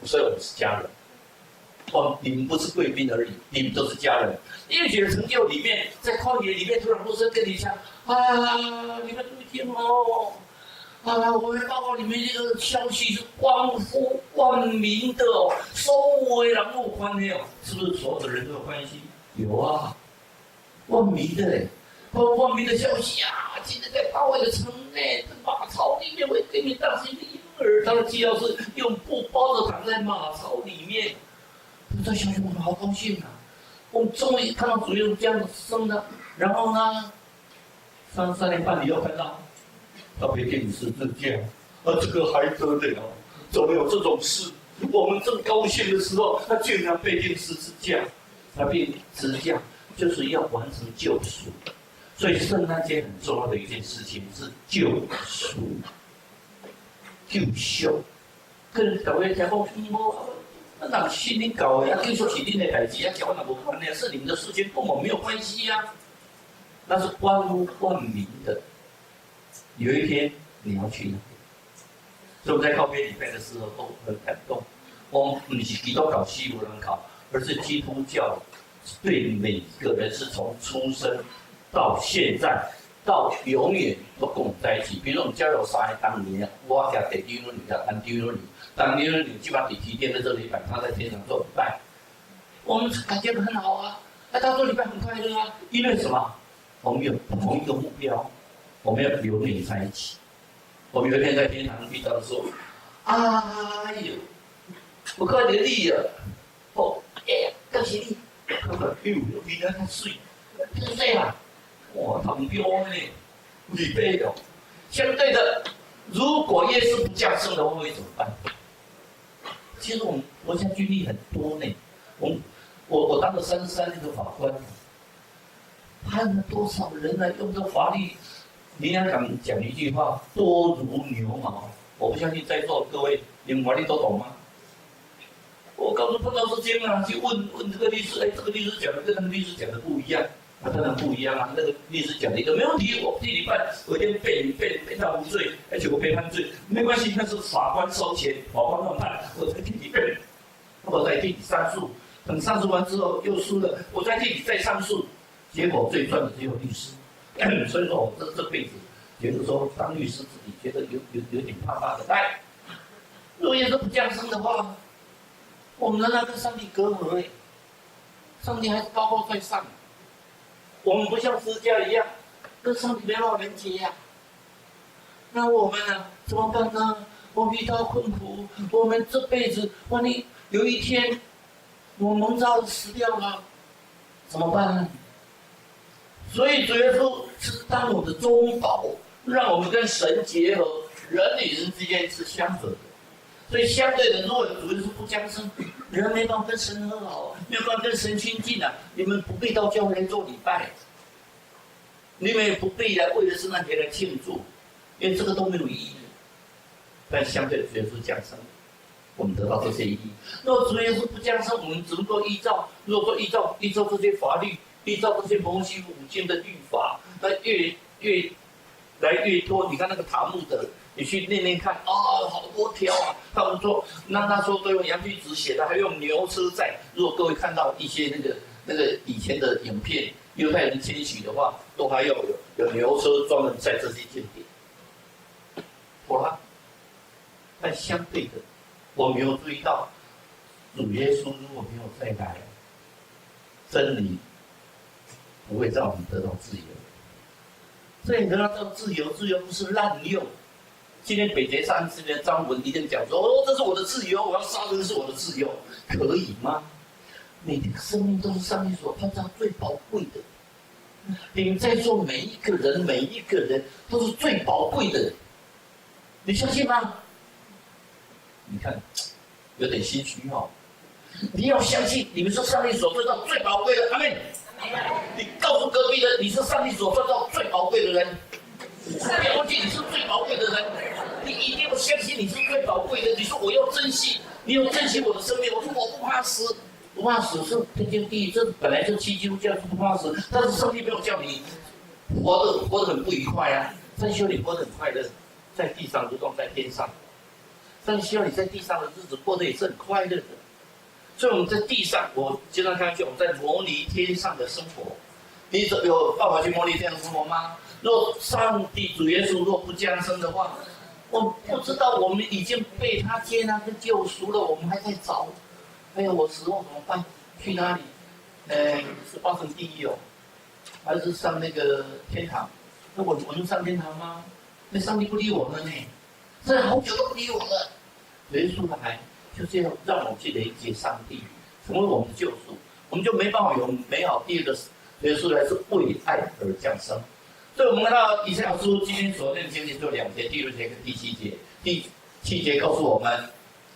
Speaker 4: 所以我们是家人。你们不是贵宾而已，你们都是家人。业学成就里面，在旷野里面，突然牧师跟你讲啊，你们注意听哦。我会报告你们这个消息是关乎万民的哦，收为人有关的哦，是不是所有的人都有关系？有啊，万民的嘞，万民的消息啊！今天在大卫的城内，马槽里面会给你诞生一个婴儿，他的记号是用布包着躺在马槽里面。这消息我们好高兴啊！我们终于看到主耶稣这样子生的，然后呢，3年半你又看到。他被钉十字架，这个还得了？怎么有这种事？我们正高兴的时候，他竟然被钉十字架。他被十字架就是要完成救赎，所以圣诞节很重要的一件事情是救赎、救赎。跟各位听讲，那人心里搞的，听说是恁的代志，跟我们无关的，是你们的事情，跟我没有关系呀。那是关乎万民的。有一天你要去那边，所以我们在告别礼拜的时候都很感动。我们不是基督教西罗人考，而是基督教对每一个人是从出生到现在到永远都跟我们在一起。比如我们教友3个当年，我家第2轮女叫当第2轮女，当第2轮女基本上提前的这礼拜，她在天上做礼拜，我们感觉很好啊。她做礼拜很快乐啊，因为什么？我们有同一个目标。我们要永远在一起。我们有一天在天堂遇到说：“哎呦，我看到你了，恭喜你！看到哎呦，你看他水，真水啊！哇，很彪呢，礼拜哦。相对的，如果耶稣不降生的话，会怎么办？其实我们国家军力很多呢。我当了33年的法官，判了多少人来用这法律？”你要讲一句话，多如牛毛。我不相信在座各位，你们法律都懂吗？我告诉碰到事情啊，去问这个律师，这个律师讲的跟那个律师讲的不一样，当然不一样啊。那个律师讲的一个没问题，我替你办，我一定被他无罪，而且我被判罪，没关系，那是法官收钱，法官乱判，我再替你辩，我再替你上诉，等上诉完之后又输了，我再替你再上诉，结果最赚的只有律师。所以说，我这辈子觉得说当律师自己觉得有点怕的。来，如果耶稣不降生的话，我们仍然跟上帝隔阂哎，上帝还是高高在上，我们不像释迦一样跟上帝没办法连接呀。那我们呢？怎么办呢？我们遇到困苦，我们这辈子万一有一天我蒙召死掉了，怎么办呢？所以主耶稣是当我们的中保，让我们跟神结合，人与人之间是相合的。所以相对的，如果主耶稣不降生，人没办法跟神和好，没有办法跟神亲近啊。你们不必到教会来做礼拜，你们也不必来为了圣诞节来庆祝，因为这个都没有意义。但相对的，主耶稣降生，我们得到这些意义。若主耶稣不降生，我们只能够依照这些法律，依照这些摩西五经的律法，那越多。你看那个塔木德，你去念念看啊，好多条啊。他们说，那时候都用羊皮纸写的，还用牛车载。如果各位看到一些那个以前的影片，犹太人迁徙的话，都还有牛车专门载这些间谍。好了，但相对的，我没有注意到，主耶稣如果没有再来，真理不会让我们得到自由。所以得到自由，自由不是滥用。今天北捷上次的张文一定讲说：“哦，这是我的自由，我要杀人是我的自由，可以吗？”每个生命都是上帝所创造最宝贵的。你们在座每一个人都是最宝贵的，你相信吗？你看，有点心虚哦。你要相信，你们是上帝所创造最宝贵的，阿门。你告诉隔壁的，你是上帝所创造最宝贵的人，不要忘记你是最宝贵的人，你一定要相信你是最宝贵的。你说我要珍惜，你要珍惜我的生命。我说我不怕死，不怕死是天经地义，这本来就基督教是不怕死，但是上帝没有叫你活得很不愉快啊。上帝希望你活得很快乐，在地上如同在天上。上帝希望你在地上的日子过得也是很快乐的。所以我们在地上，我经常看去，我们在模拟天上的生活。你有办法去模拟天上的生活吗？若上帝主耶稣若不降生的话，我不知道我们已经被他接纳跟救赎了，我们还在找。哎呀，我死后怎么办？去哪里？是化成地狱哦，还是上那个天堂？那我能上天堂吗？那上帝不理我们呢，这好久都不理我们。耶稣来。就是要让我们去连接上帝，成为我们的救赎，我们就没办法有美好。第二个，耶稣来是为爱而降生。所以我们看到以赛亚书今天所念的经节就2节，第6节跟第7节。第7节告诉我们，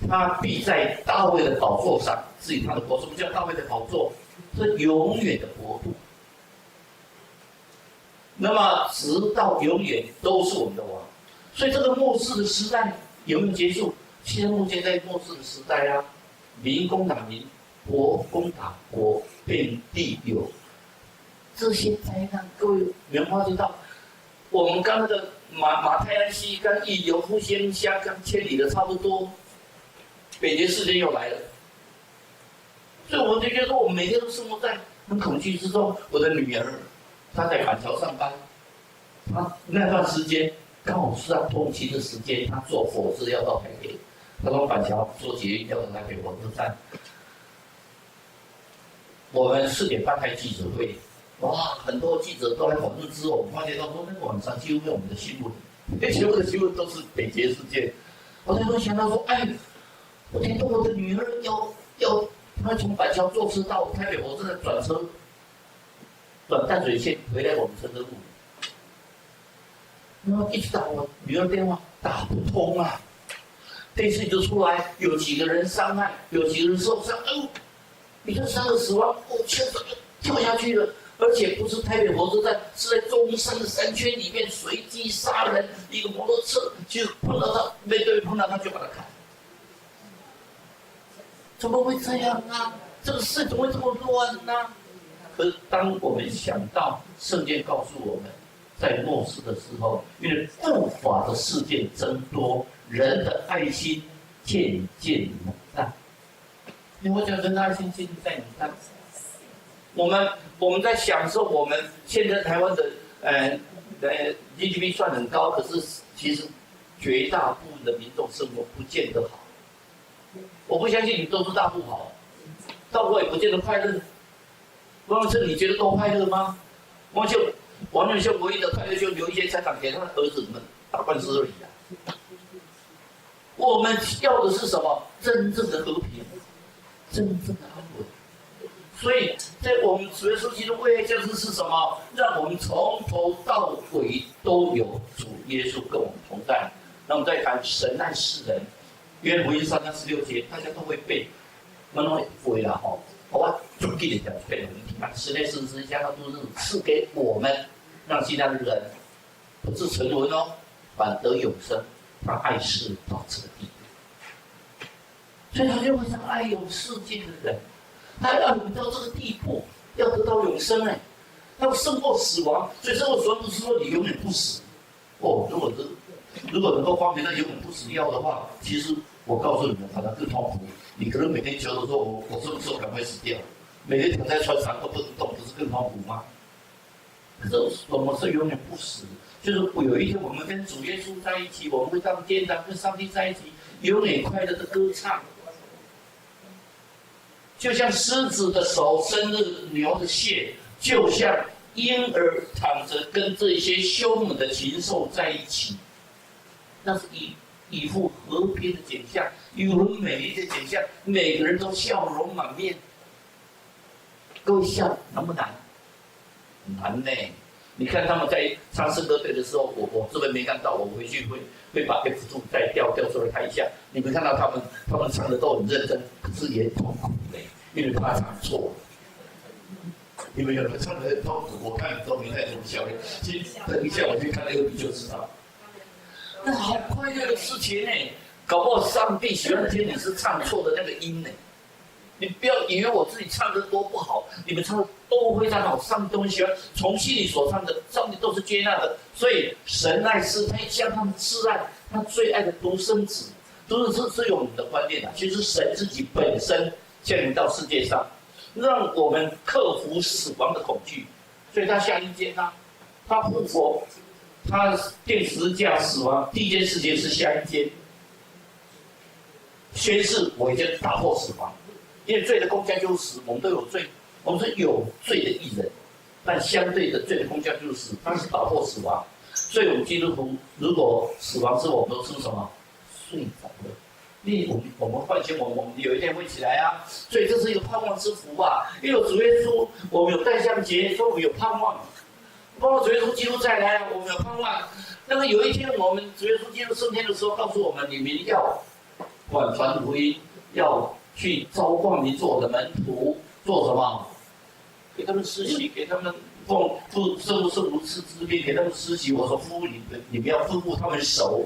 Speaker 4: 他必在大卫的宝座上治理他的国。什么叫大卫的宝座？是永远的国度。那么直到永远都是我们的王。所以这个末世的时代有没有结束？现在目前在末世的时代啊，民攻打民，国攻打国，遍地有这些灾难。各位没发觉到，我们刚那个马太安溪刚一流复兴虾刚迁离的差不多，北捷事件又来了。所以我们就觉得说，我们每天都生活在很恐惧之中。我的女儿，她在板桥上班，她那段时间刚好是她通勤的时间，她坐火车要到台北。他从板桥坐捷运要到台北火车站，我们4点半开记者会，哇，很多记者都来访问之后，我们发现到说那个晚上几乎没有我们的新闻，全部的新闻都是北捷事件。我那时候想到说，哎，我听到我的女儿她从板桥坐车到台北火车站转车，转淡水线回来我们承德路，然后一直打我女儿电话打不通啊。电视就出来，有几个人伤害，有几个人受伤。你看3个死亡，跳下去了，而且不是台北火车站，是在中山的山圈里面随机杀人，一个摩托车就碰到他，没对碰到他就把他砍。怎么会这样啊？这个事怎么会这么乱呢？可是当我们想到圣经告诉我们，在末世的时候，因为不法的事件增多。人的爱心渐渐冷淡，因为我讲人的爱心渐渐冷淡。我们在享受我们现在台湾的GDP 算很高，可是其实绝大部分的民众生活不见得好。我不相信你都是大富豪，到过也不见得快乐。王永庆，你觉得都快乐吗？王永庆唯一的快乐就留一些财产给他的儿子们打官司而已啊。我们要的是什么？真正的和平，真正的安稳。所以在我们主耶稣基督为爱降世是什么？让我们从头到尾都有主耶稣跟我们同在。那我们再谈神爱世人，约翰福音3章16节，大家都会背，我们会啦吼。我就记得讲背很题嘛，神爱世人将他都是赐给我们，让其他的人不至沉沦哦，反得永生。他爱世到这个地步，所以他就会像爱有世界的人。他要你到这个地步，要得到永生哎，要胜过死亡。所以胜过死亡不是说你永远不死哦。如果能够方便那永远不死药的话，其实我告诉你们，反而更痛苦。你可能每天求的说，我什么时候赶快死掉？每天躺在床上都不能动，不是更痛苦吗？可是我们是永远不死，就是有一天我们跟主耶稣在一起，我们会到天堂跟上帝在一起，永远快乐的歌唱。就像狮子的手伸着牛的血，就像婴儿躺着跟这些凶猛的禽兽在一起，那是一幅和平的景象，一幅美丽的景象，每个人都笑容满面。各位笑难不难？难呢。你看他们在唱诗歌队的时候，我这边没看到，我回去会把 F2 再调出来看一下。你们看到他们唱的都很认真，可是也痛苦嘞，因为怕唱错。你们有人唱的很痛苦，我看都没太多效率。其实等一下我去看那个你就知道，那好快乐的事情呢。搞不好上帝喜欢听你是唱错的那个音呢。你不要以为我自己唱的多不好，你们唱的都非常好，上帝都很喜欢。从心里所唱的，上帝都是接纳的。所以神爱世，他将他们挚爱，他最爱的独生子，都是有我们的观念啊。其实神自己本身降临到世界上，让我们克服死亡的恐惧。所以他下阴间啊，他复活，他钉十字架死亡，第一件事情是下阴间，宣誓我已经打破死亡。因为罪的公价就是死，我们都有罪，我们是有罪的义人，但相对的罪的公价就是死，它是打破死亡。所以我们基督徒如果死亡之后，我们都是什么？睡着了。我们唤醒我们有一天会起来啊，所以这是一个盼望之福啊。因为有主耶稣，我们有诞象节，所以我们有盼望。包括主耶稣基督再来，我们有盼望。那么有一天，我们主耶稣基督升天的时候，告诉我们：你们要广传福音，要去召唤你做我的门徒，做什么？给他们施洗，给他们圣如赐之命，给他们施洗。我说夫你们要吩咐他们守。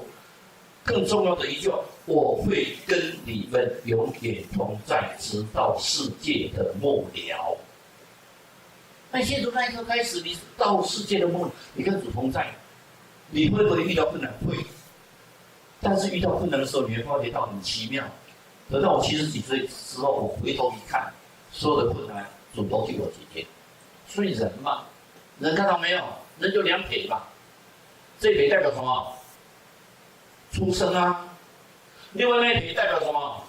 Speaker 4: 更重要的一句，我会跟你们永远同在，直到世界的末了。那现在从那一刻开始，你到世界的末了，你跟主同在，你会不会遇到困难？会。但是遇到困难的时候，你会发觉到很奇妙。等到我70几岁之后，我回头一看，所有的困难主都替我解决。所以人嘛，人看到没有？人就2撇嘛，这一撇代表什么？出生啊。另外那一撇代表什么？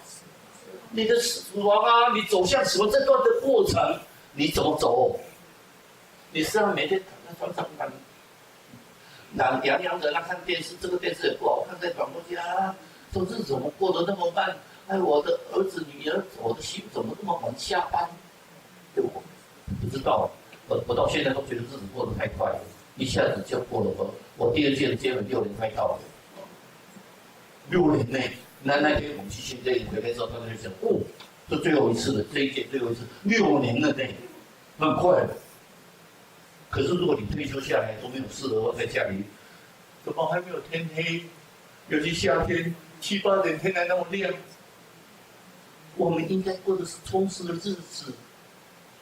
Speaker 4: 你的死亡啊，你走向死亡这段的过程，你怎么走？你是要每天躺在床上懒洋洋的，看电视，这个电视也不好看，再转过去啊，这日子怎么过得那么慢？哎，我的儿子、女儿，我的媳妇怎么那么晚下班？我不知道，我到现在都觉得日子过得太快了，一下子就过了。我第2届的接吻6年快到了，6年内，那天我们去签证回来之后，他就讲，哦，这最后一次了，这一届最后一次，6年了呢，很快了。可是如果你退休下来都没有事的话，在家里，怎么还没有天黑？尤其夏天7、8点天还那么亮。我们应该过的是充实的日子，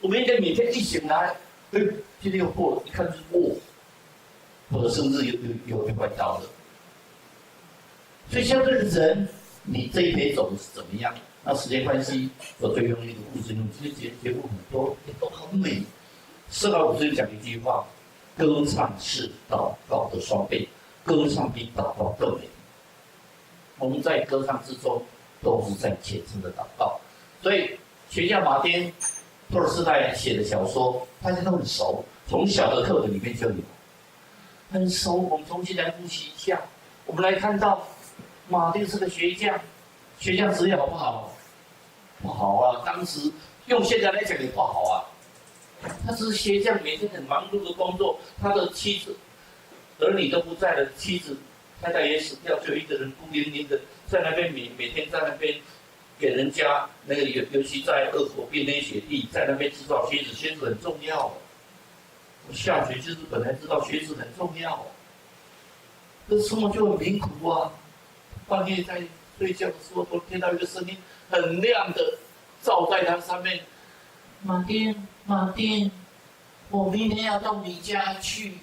Speaker 4: 我们应该每天一醒来，今天又过了，一看就是哦，我的生日又快到了。所以像这个人，你这一辈走的是怎么样？那时间关系，我最用一个故事，因为这些节目很多，也都很美。4老五师讲一句话：歌唱是祷告的双倍，歌唱比祷告更美。我们在歌唱之中。都是在虔诚的祷告，所以学校马丁托尔斯泰写的小说，大家都很熟，从小的课本里面就有，很熟。我们重新来复习一下，我们来看到马丁是个学匠，学匠职业好不好？不好啊，当时用现在来讲也不好啊。他只是鞋匠，每天很忙碌的工作，他的妻子、儿女都不在了，妻子、太太也死掉，就一个人孤零零的在那边每天在那边给人家那个尤其在俄国冰天雪地，在那边制造靴子，靴子很重要。我下学就是本来知道靴子很重要，可是生活就很贫苦啊。半夜在睡觉的时候，都听到一个声音，很亮的照在他上面。马丁，马丁，我明天要到你家去，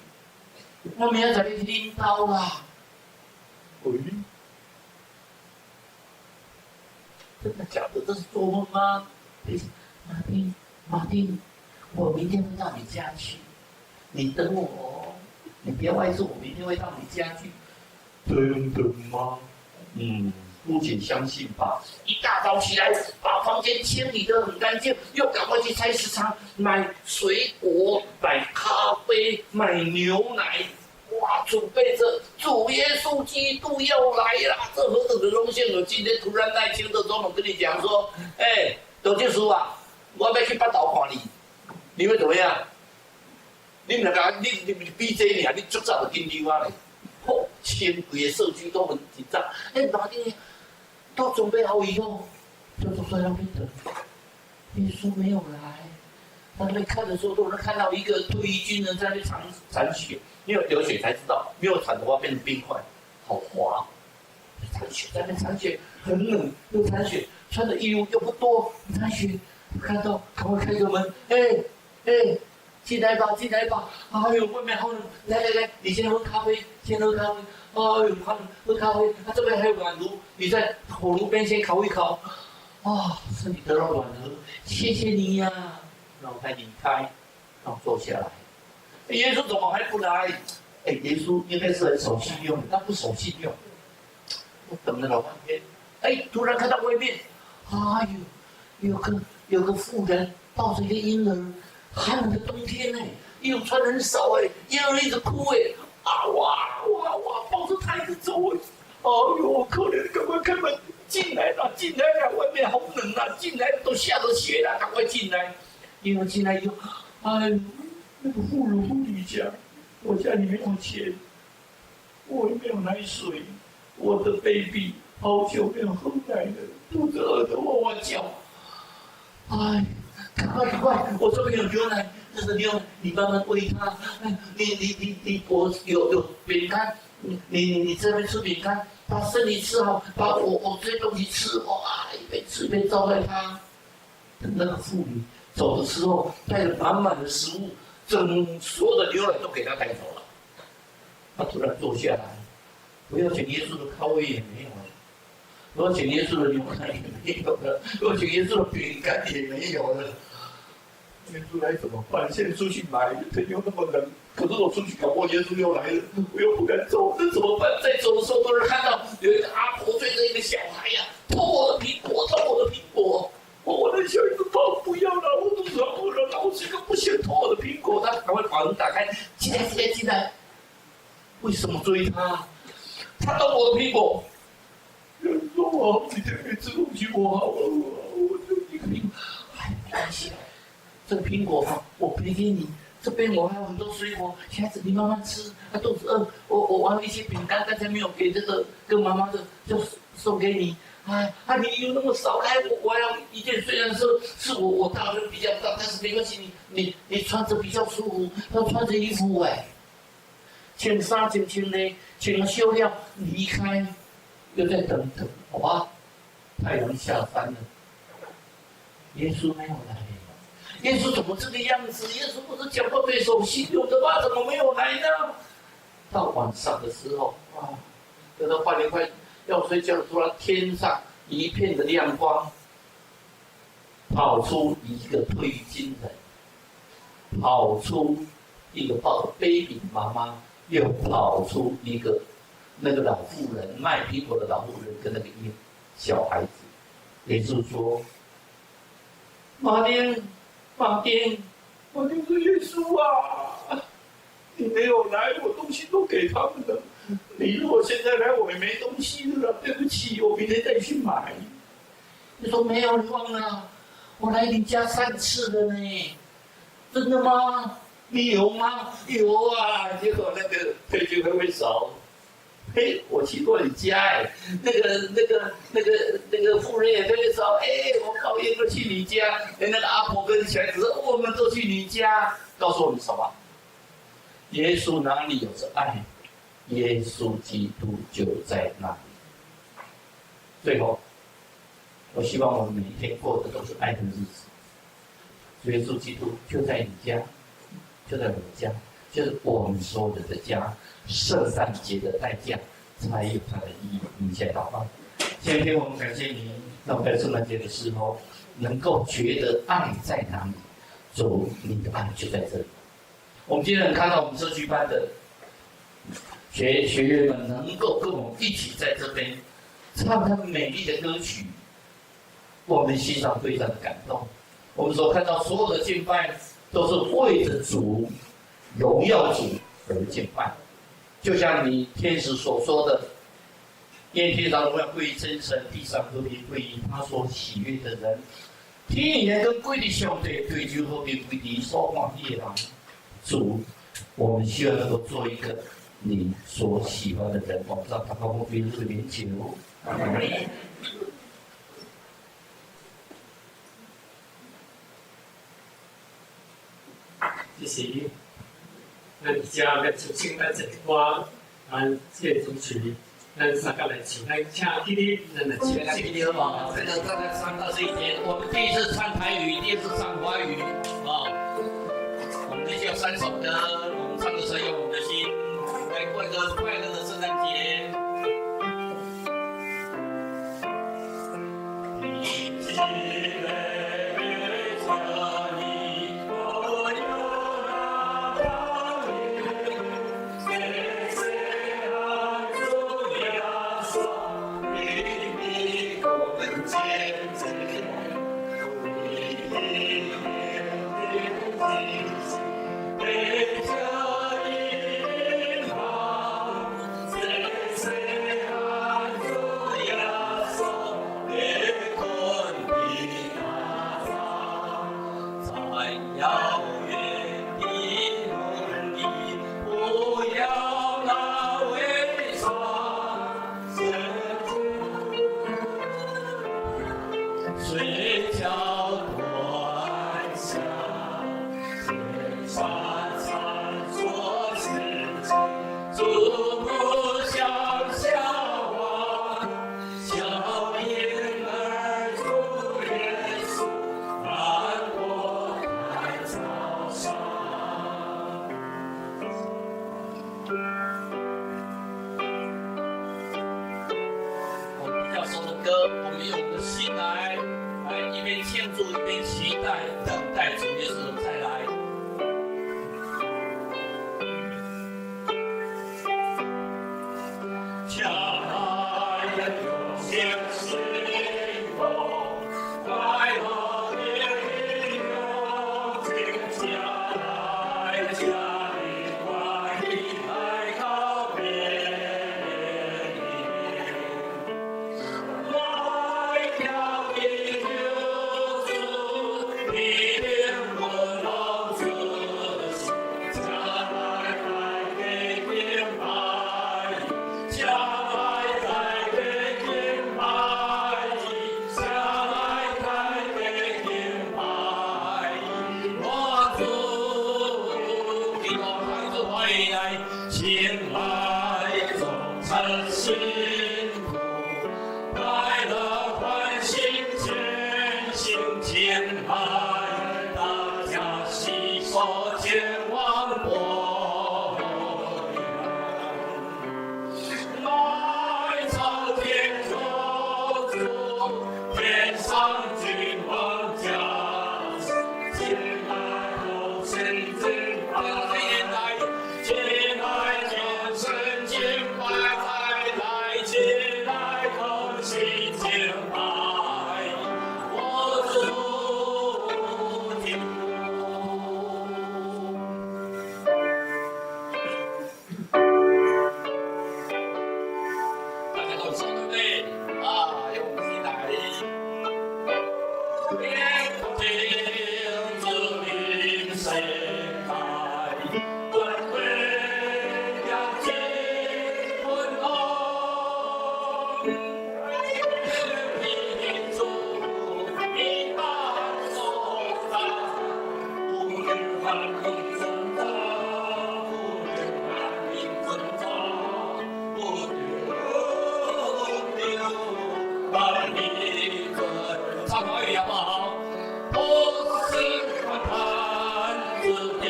Speaker 4: 我明天要你拎刀啦。喂，真的假的？这是做梦吗？马丁，马丁，我明天会到你家去，你等我哦，你不要外出，我明天会到你家去。真的吗？不仅相信吧。一大早起来，把房间清理得很干净，又赶快去菜市场买水果、买咖啡、买牛奶。哇，准备着主耶稣基督要来啦！这何等的荣幸！我今天突然在清德总统跟你讲说，董建书啊，我要去北投看你，你会怎么样？你两个，你比这尔，你足早就紧张啊嘞！嚯，全规个社区都很紧张。马丁都准备好以后，就坐在那边等。耶稣没有来，在那边看的时候，都能看到一个退役军人在那边铲雪。因为流血才知道，没有铲的话变成冰块，好滑。铲雪在那边铲雪，很冷，又铲雪，穿的衣服又不多，铲雪，看到赶快开个门，进来吧，进来吧！哎呦，外面好冷，来，你先喝咖啡，先喝咖啡。哎呦，好冷，喝咖啡。他这边还有暖炉，你在火炉边先烤一烤。身体得到暖和，谢谢你呀。然后才离开，然后坐下来。耶稣怎么还不来？耶稣应该是很守信用的，他不守信用。我等了老半天，突然看到外面，有个妇人抱着一个婴儿，寒冷的冬天衣服穿得很少婴儿一直哭哇，抱着他一直走呦，可怜，赶快开门进来了，外面好冷啊，进来都下着雪了，赶快进来。婴儿进来以后，那个妇女讲，我家里没有钱，我也没有奶水，我的 baby 好久没有喝奶了，肚子饿得哇哇叫。赶快，我这边有牛奶，这个牛奶你慢慢喂他。我有饼干，你这边吃饼干，把身体吃好，把我这些东西吃，一边吃一边招待他。等那个妇女走的时候，带着满满的食物。所有的牛奶都给他带走了。他突然坐下来，我要请耶稣的咖啡也没有了，我要请耶稣的牛奶也没有了，我要请耶稣的饼干也没有了。耶稣来怎么办？现在出去买，天又那么冷，可是我出去搞不好耶稣又来了，我又不敢走，那怎么办？在走的时候，都是看到有一个阿婆追着一个小孩偷我的苹果，我的小孩子跑不要了，我肚子好饿了，老师不想偷我的苹果，他赶快把门打开，进来。为什么追他？他偷我的苹果。有人说我好几天没吃东西，我好饿啊，我就一个苹果。没关系，这个苹果我赔给你。这边我还有很多水果，小孩子你慢慢吃。肚子饿，我还有一些饼干，刚才没有给这个跟妈妈的，就送给你。你有那么少，我要一件，虽然是我大人比较大，但是没关系，你穿着比较舒服，要穿着衣服穿衫穿呢，穿了袖料离开，又在等，太阳下山了，耶稣没有来，耶稣怎么这个样子？耶稣不是讲过对手信用的吗？怎么没有来呢？到晚上的时候，等到8点快要睡觉的时候，天上一片的亮光，跑出一个退役军人，跑出一个抱着 baby 妈妈，又跑出一个那个老妇人，卖苹果的老妇人跟那个小孩子。耶稣说：“马丁是耶稣啊！你没有来，我东西都给他们了。你如果现在来，我也没东西了，对不起，我明天再去买。”你说没有，你忘了？我来你家3次了呢。真的吗？你有吗？有啊。结果那个推举挥挥手，嘿，我去过你家哎。那个夫人也推挥手，哎，我考验都去你家。那个阿婆跟小孩子说，我们都去你家。告诉我们什么？耶稣哪里有着爱？耶稣基督就在那里。最后，我希望我们每一天过的都是爱的日子。耶稣基督就在你家，就在我的家，就是我们所有的家。圣诞节的代价才有它的意义。我们一起来祷告。今天我们感谢你，让我们在圣诞节的时候能够觉得爱在哪里。主，你的爱就在这里。我们今天能看到我们社区班的学员们能够跟我们一起在这边唱他们美丽的歌曲，我们心上非常的感动。我们所看到所有的敬拜都是为着主、荣耀主而敬拜，就像你天使所说的：“愿天上荣耀归于真神，地上和平归于他所喜悦的人。”天爷跟归的上帝，追求和平归于所望的人。主，我们希望能够做一个你所喜欢的人。我们让祷告奉耶稣的名求。
Speaker 1: 谢谢。咱而家要重新来一歌，这个主曲，咱三个来唱，咱请弟弟，咱来唱。
Speaker 4: 弟弟好不好？这个大概3到4天，我们第一次唱台语，第一次唱华语，我们那些有3首歌，我们唱的时候用我们的心，来过一个快乐的圣诞节。唱华语好不好？我是我弹子的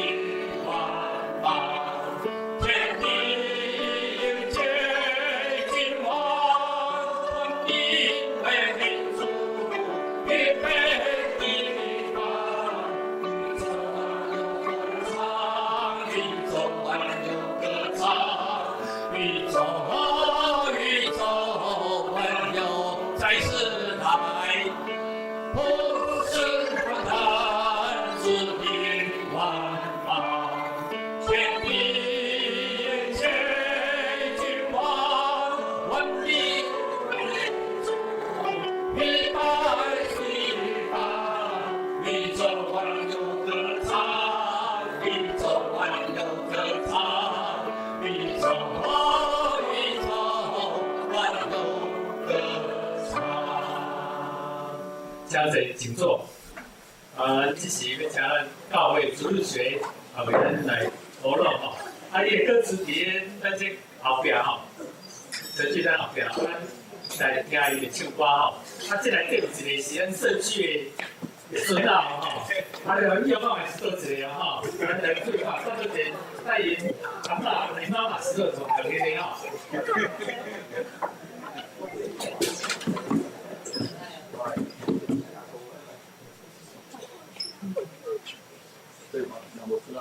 Speaker 4: 娃娃，天地皆今晚，你为主预备的饭，宇宙万有歌唱，宇宙万有在世台。不是我弹子的娃娃，天地皆今晚，万民一百西方，宇宙万有歌唱，宇宙万有歌唱，宇宙万有歌唱。
Speaker 1: 家姐，请坐。这是要请咱教会主日学为咱来讨论吼。伊的歌词伫咱这后壁吼，社区咱后壁，咱来听伊的唱歌吼。这内底有一个是咱社区的孙仔吼，就以后嘛是做一个吼，咱来对话，咱就带因阿嬷、因妈妈是做同个的吼。
Speaker 4: 对吗？那我知道。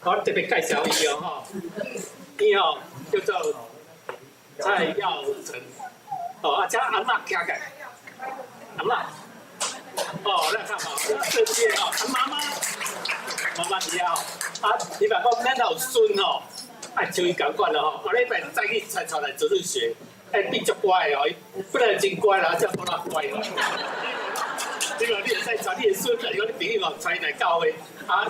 Speaker 5: 我特别介绍伊哦吼，伊哦叫做蔡耀成，哦啊，这阿嬷行个，阿嬷，哦，咱看吼，这些哦，妈妈是啊，啊，你别讲咱有孙吼，啊，像伊共款了吼，下礼拜再去传出来做日学，哎，变足乖哦，本来真乖啦，这无那乖哦。这个你会使传你的孙，如果你朋友哦传来教会，啊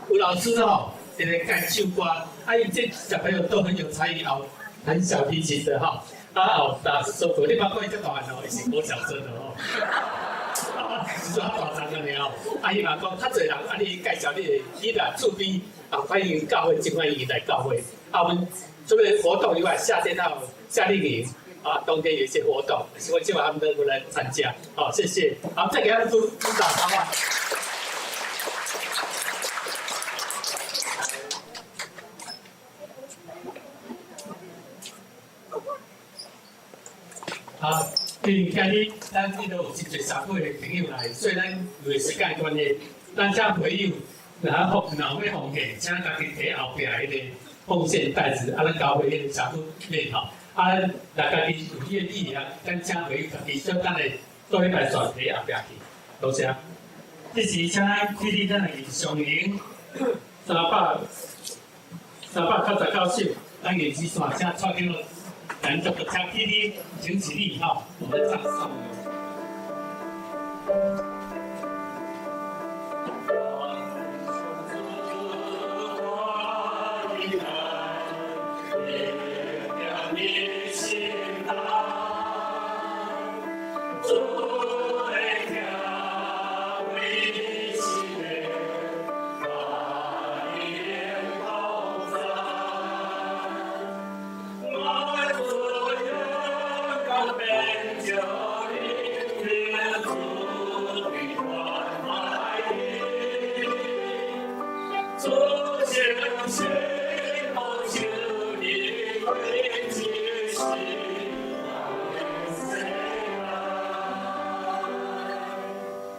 Speaker 5: 有老师哦，一个教唱歌，啊，伊这小朋友都很有才艺哦，弹小提琴的哈，啊哦，老师说过，你包括这大汉哦，伊是国小生的哦，是啊，大张的了哦，啊，伊嘛讲，较侪人啊，你介绍你啦，厝边啊，欢迎教会，真欢迎来教会，啊，我们除了活动以外，夏天还有夏令营。啊，冬天有一些活动，希望他们都来参加。好，谢谢。好，再给他们鼓掌，好不好？好，今日咱呢度有真侪社会的朋友来，所以咱为时间关系，咱将朋友然后要奉献，请家己摕后壁迄个奉献袋子，啊，咱交回迄个社区内头。啊，大家己有愿意啊，咱请回家己小等下做迄台全体后壁去，多谢。这是请咱起立，咱来上营399首，咱演习线请蔡经理，咱做个请起立，请起立哈，我们唱上。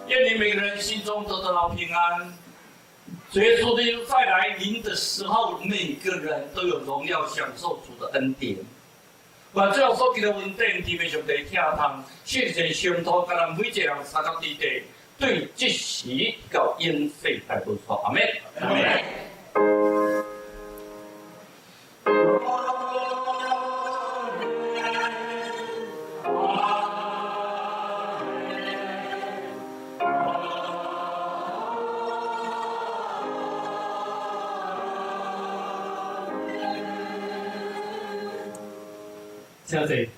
Speaker 4: 愿你每个人心中得到平安。耶稣的再来临的时候，每个人都有荣耀享受主的恩典。把最后所记的稳定，地面上地听通，谢谢上头，甲咱每一个人参到地地，对即时到永世大不错。阿门。阿门。
Speaker 5: 这样子，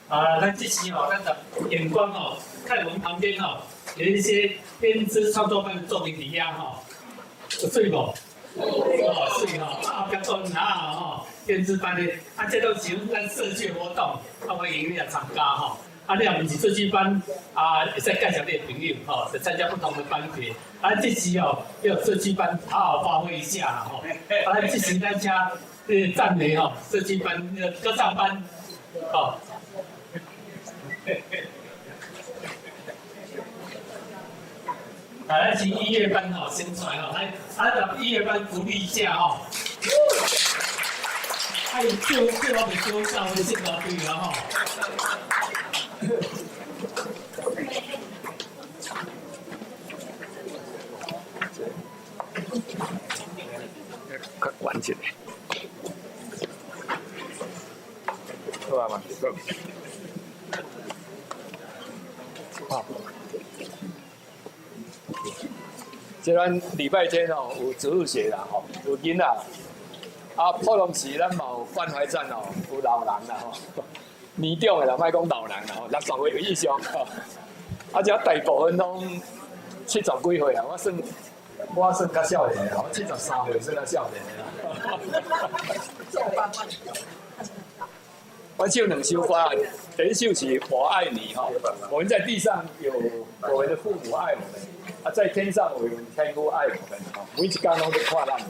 Speaker 5: 啊，咱这时哦，咱的眼光哦，看我们旁边哦，有一些编织创作班的作品底下哈，有水无？哦，水哈，啊，不要说拿哦，编织班的，啊，这都是咱社区活动，啊，欢迎你来参加哈。啊，你若不是社区班，啊，会使介绍你的朋友哈，来参加不同的班级。啊，这时哦，要社区班好好发挥一下啦吼。啊，这时大家赞美哦，社区班歌唱班。好，来，请音乐班哈先出来哈，来，啊，音乐班鼓励一下哈。哎，最后的收上微信搞对了哈。
Speaker 6: 快关起来。好啊嘛，好。这咱礼拜天哦有植物节啦吼，有囡仔。啊，普通时咱嘛有关怀站哦，有老人啦吼。年长的啦，莫讲老人啦，60岁以上吼。啊，遮大部分拢70几岁啊，我算较少年吼，73岁算较少年的啦。我唱2首歌，第一首是《我爱你》哈，我们在地上有我们的父母爱我们，啊，在天上我们天父爱我们哈，每一天拢在看咱哈。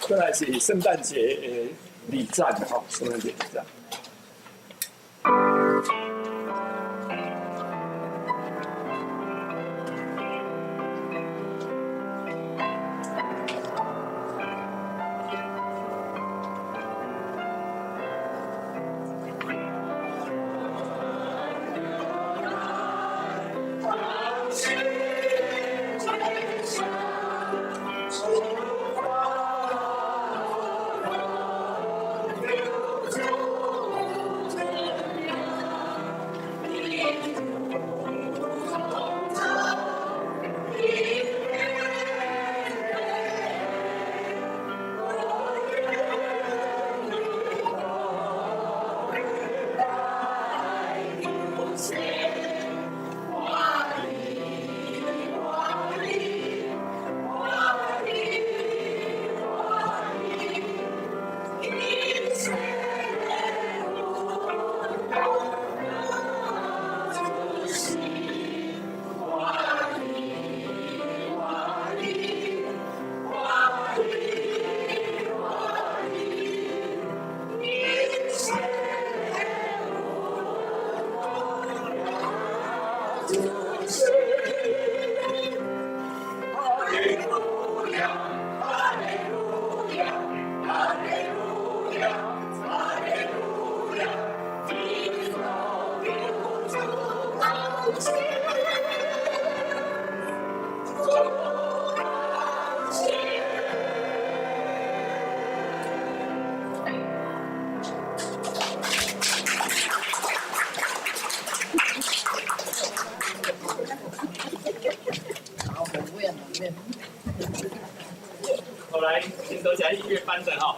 Speaker 6: 再来是圣诞节礼赞哈，圣诞节礼赞。
Speaker 5: 后来新德甲音乐班的哈，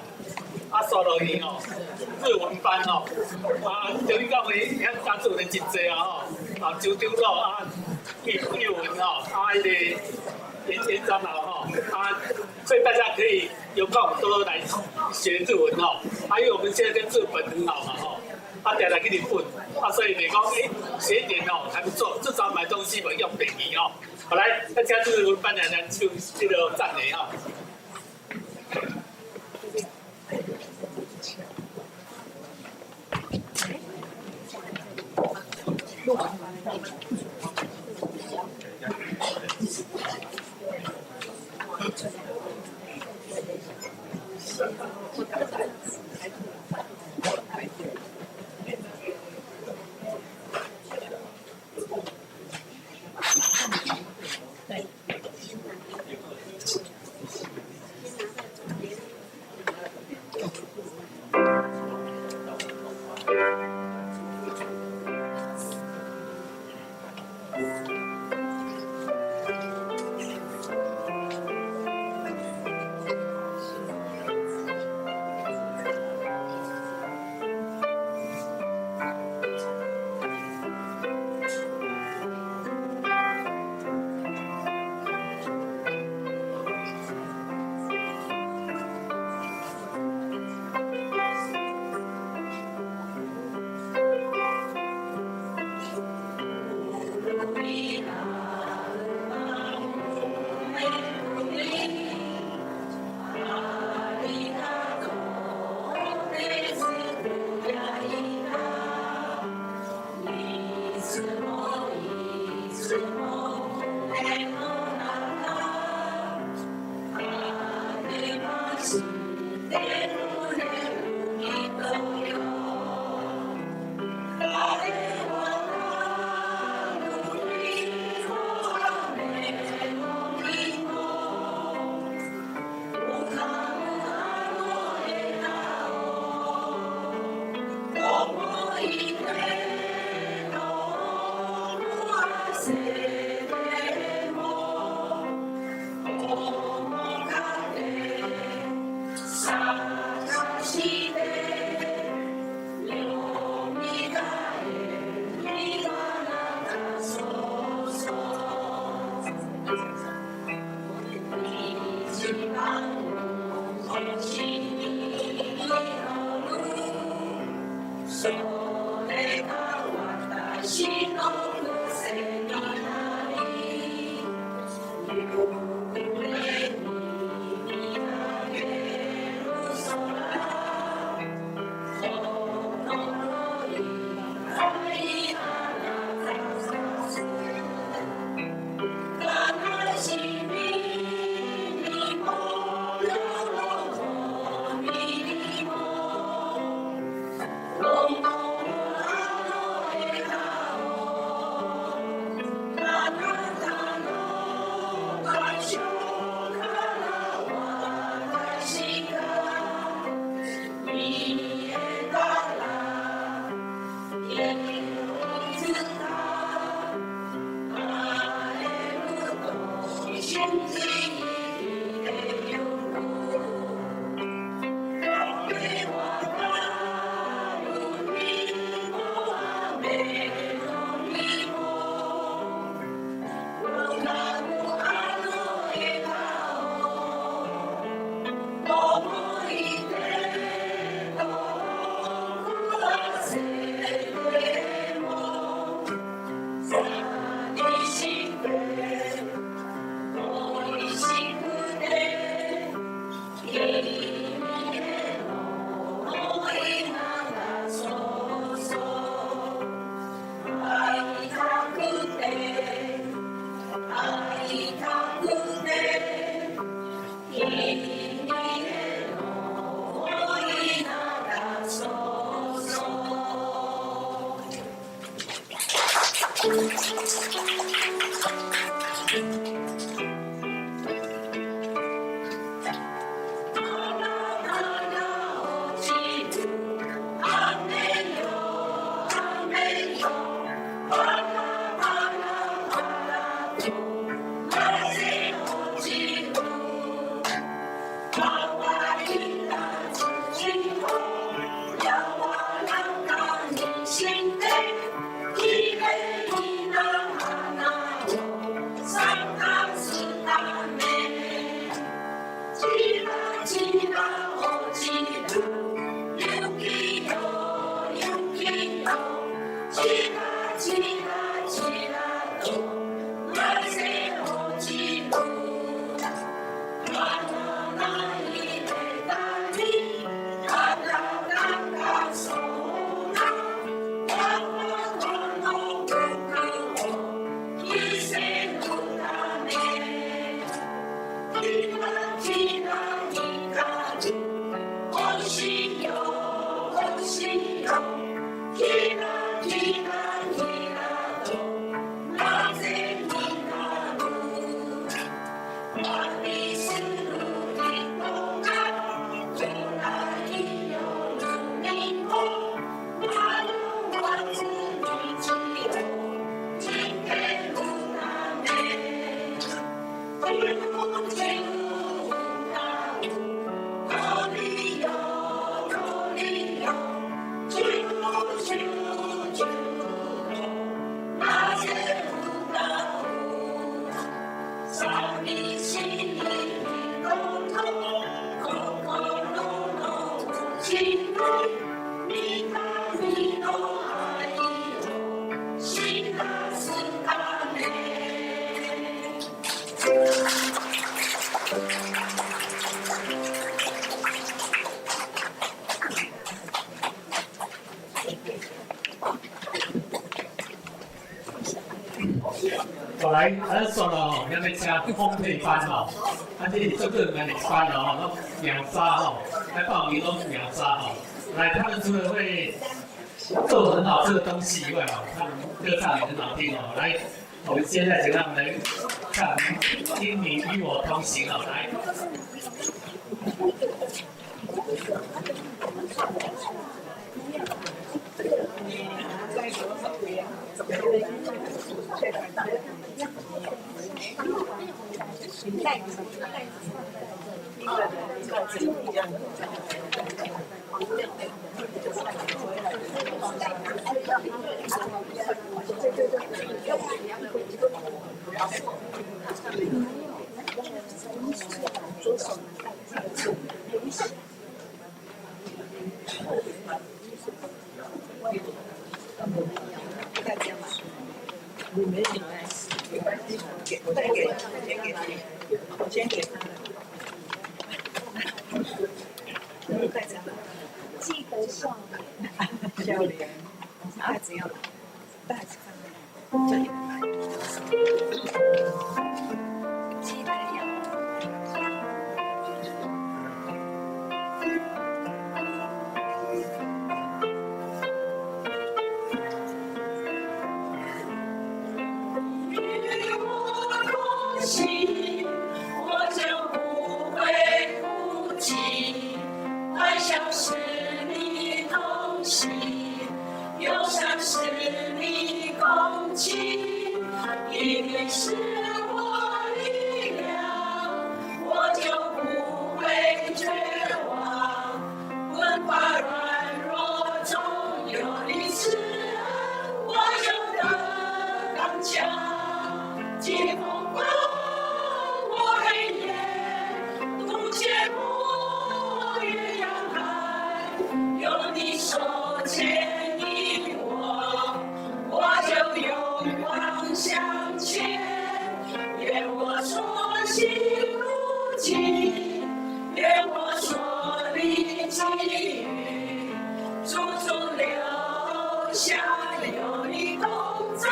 Speaker 5: 刷落去吼，日文班吼，从伊到尾遐加做的真济啊吼，州长咯日文吼，迄个控都来学日文哈，因为我们现在跟日本很好嘛哈，常常去日本，所以美国学一点还不错，至少买东西不用便宜哦。好来，大家日文班的人就这个赞美哈。
Speaker 3: Oh
Speaker 5: 过来，说了吼，咱要请烘焙班吼，这是这个人的班吼，秒杀吼，来报名都是秒杀吼。来，他们除了会做很好吃的东西以外哦，他们歌唱也很好听哦。来，我们现在请他们来看《听你与我同行》哦，来。
Speaker 7: 先给他记得笑脸，袋子要袋子看这里来，记得要。
Speaker 8: 我就不会哭泣，欢笑是你同行，忧伤是你共情，一定是我力量，我就不会绝望，问话软弱中有你慈恩，我就得刚强，疾风暴我黑夜，渡劫破越洋海，有你手牵引我，我就勇往向前。愿我所行路径，愿我所历际遇，处处留下有你同在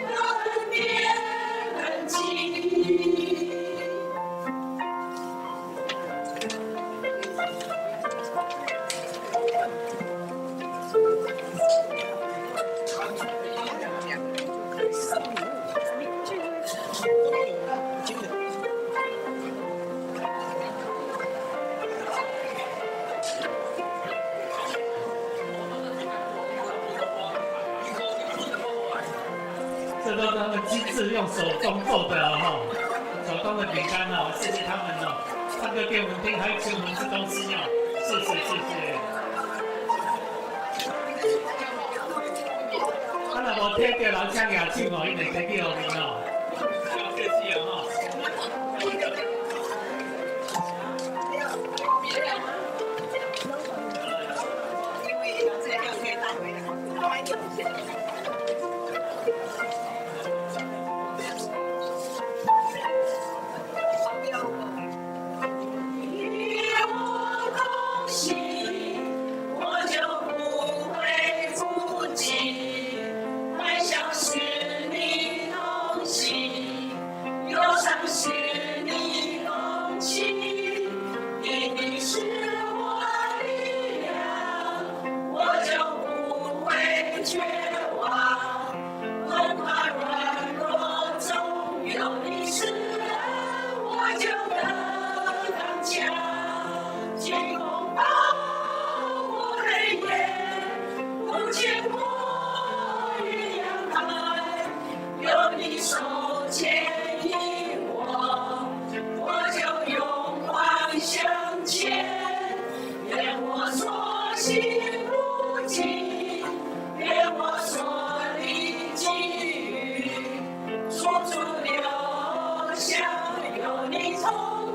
Speaker 8: 的恩典痕迹。
Speaker 5: 这都是他们亲自用手工做的哦，手工的饼干哦，谢谢他们哦，唱歌给我们听，还有请我们吃东西哦，谢谢谢谢。啊，若无听到人唱野手哦，一定可以去后面哦，不客气哦。
Speaker 7: 因为这样可以带回来。
Speaker 8: 欢笑是你同行。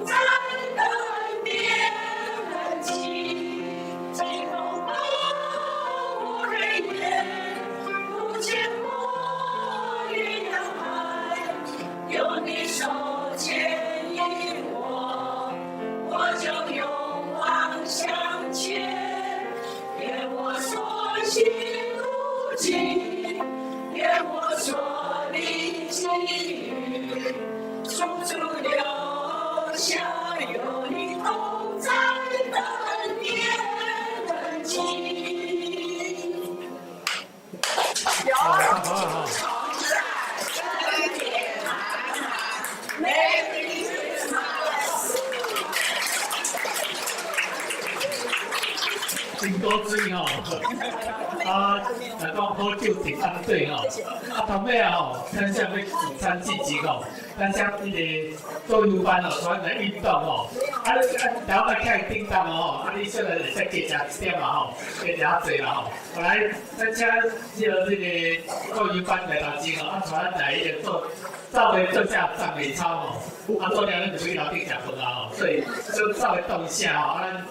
Speaker 8: 在等点燃起，清风把我黑夜，不见我与阳海，有你手牵引我，我就勇往向前。愿我所行路径，愿我所历际遇，处处留下有你同在的点痕迹。
Speaker 5: 真多水吼，若讲好酒停安对吼，头尾吼，咱下要午餐季节吼，咱下迄个作业班吼，传来运动吼，然后起来叮当吼，你小人会使加食一点嘛吼，加食较济啦吼。后来咱请迄个作业班来头前吼，传来迄个照会做下站美操吼，做了咱就去楼顶食饭啊吼，所以就照会动一下吼，咱。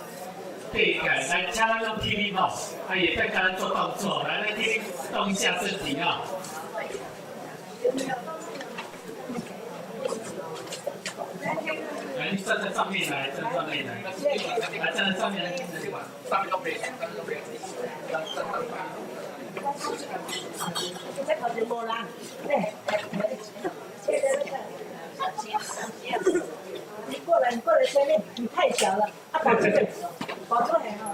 Speaker 5: 对，来，请咱用体力吼，也在跟咱做动作，来，咱体力动一下身体啊。来，你站在上面来，站在上面来，来站在上面来，上面都可以，
Speaker 7: 这口就无人，对。你过来前面，你太小了，把这个保出来哦。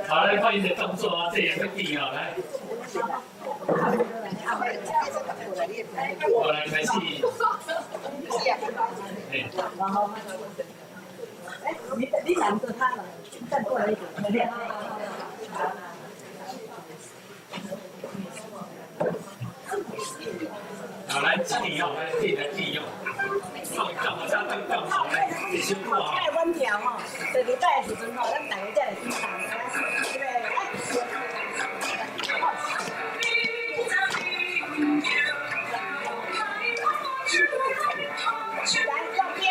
Speaker 5: 好，来换你的动作啊，这也会定啊，来。我来开始。
Speaker 7: 然后，哎，你拦着他了，再过来一点，
Speaker 5: 好，来这里哦，来可以来利用。好像更好来，你辛苦啊！
Speaker 7: 太温调吼，这礼拜的时阵吼，咱大家才来欣赏，对不对？来，右边，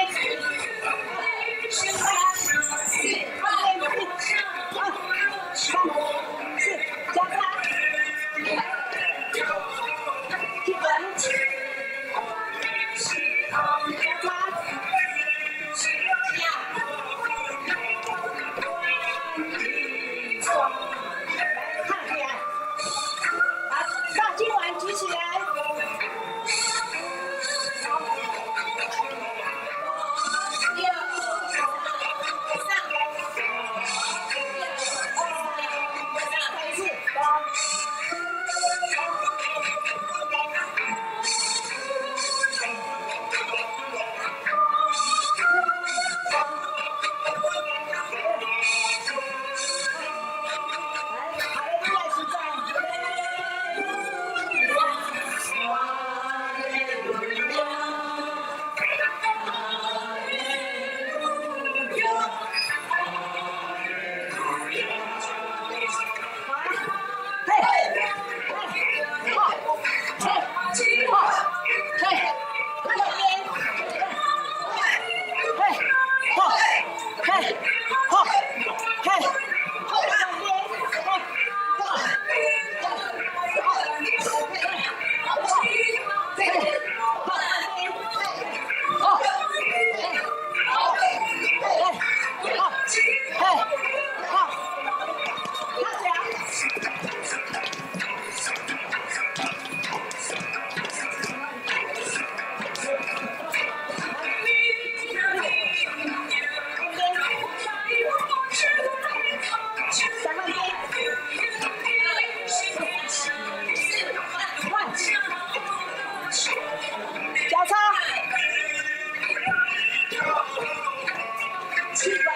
Speaker 7: 交叉，基本。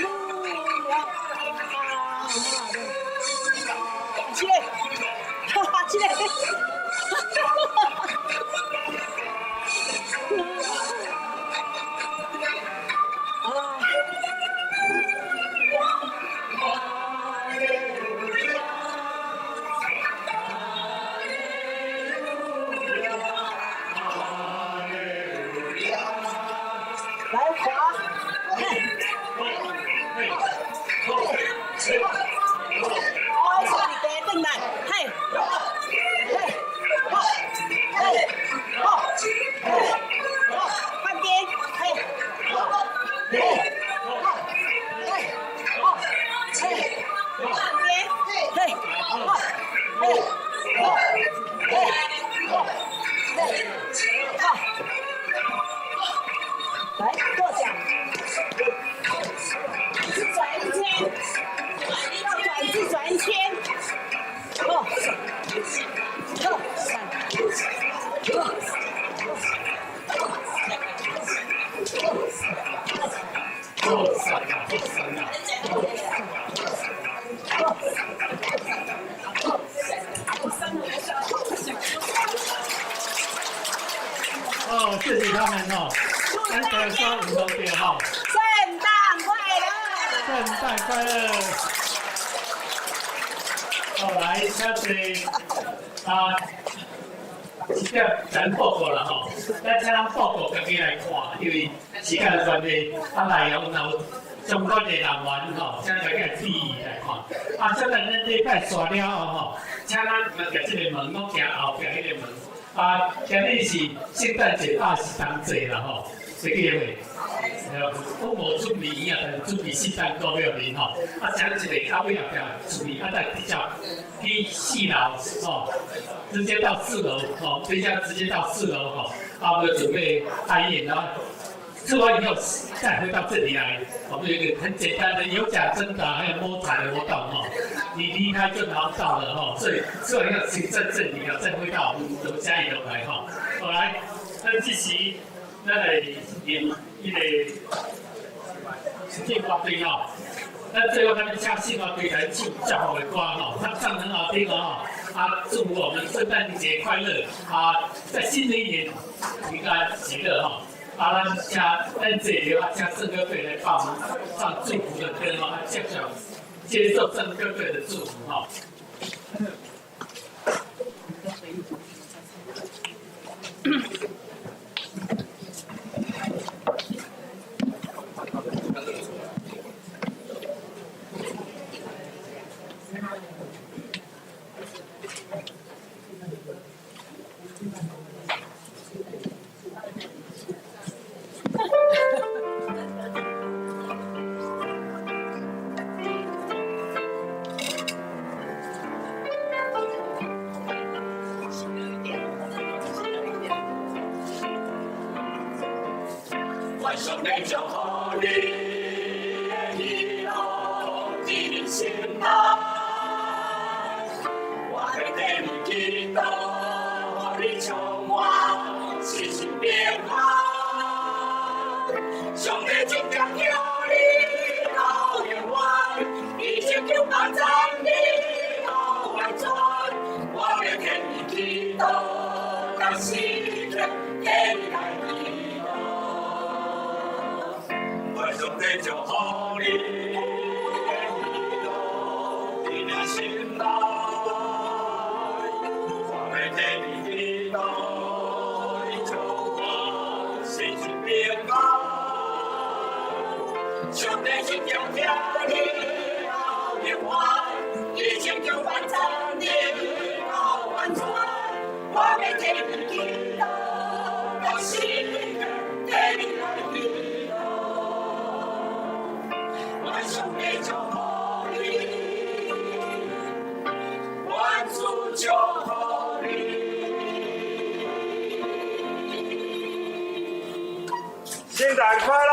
Speaker 8: Hallelujah.
Speaker 7: 转来，嘿，嘿，好，嘿，好，好，换边，嘿，好，嘿，好，嘿，好，嘿，换边，嘿，好，嘿，好，嘿，好，嘿，好，来过奖，转一圈，要转是转一圈。好，好，
Speaker 5: 哦，谢谢他们哦，安德说运动队哈，
Speaker 7: 圣诞快乐，
Speaker 5: 圣诞快乐。好，来，下次即个咱报告啦吼，咱请咱报告家己来看，因为时间的关系，内容有相关的人员吼，请大家注意来看。现在咱礼拜刷了吼，请咱行这个门，我行后壁迄个门。今日是圣诞节是当节啦吼，这个月。我无准备伊啊，但是准备圣诞糕了面吼。请一个到尾后壁准备，再直接去4楼吼，直接到4楼吼，等一下直接到4楼吼。我们准备开演，然后吃完以后再回到这里来。我们有一个很简单的有奖征答还有摸彩的活动吼。你离开就拿不到了吼，所以吃完要行政证明，再回到我们家里头来吼。好来，咱这时咱来演一个信花队哦。那最后他们唱信花队来唱较好的歌吼，他唱得很好听哦。祝福我们圣诞节快乐在新的一年平安喜乐哈。咱这里请圣歌队来帮我们唱祝福的歌哈，接受圣歌队的祝福哈。
Speaker 8: 晚上的酒后里，一路的心爱，我的给你祈祷，我的充满信心变好，上帝就将有你到永远，一切就把赞你到完全，我的给你祈祷，让喜乐给你来临。晚上的酒后里，你的心来，我们给你的爱，就我心情变高，兄弟心跳跳的好变化，一切就完成的好完全，我们给你的爱，心给你来临。晚上的酒后里，晚出酒后里。
Speaker 6: 圣诞快乐！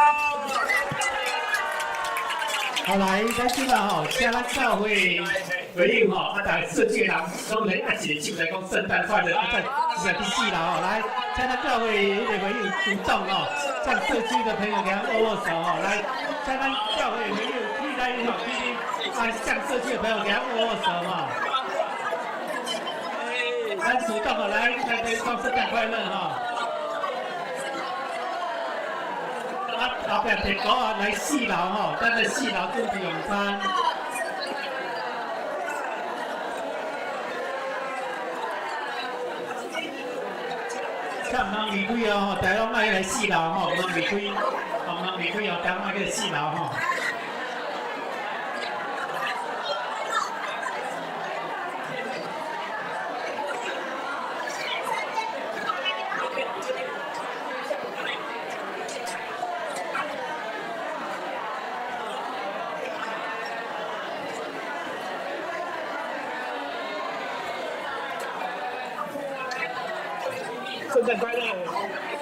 Speaker 5: 好来，咱今晚吼，请咱教会回应吼，大家设计人拢来一起手来讲圣诞快乐，在第4楼吼，来，请咱教会回应主动哦，向社区的朋友给他握手哦，来，向咱教会回应，替来吼，向社区的朋友给他握手哈。咱主动哦，来讲圣诞快乐哈。后壁提稿来4楼吼，咱在4楼准备用餐。看忙离开哦，大家拢爱来4楼吼，忙离开哦，大家爱来4楼吼。圣诞快乐。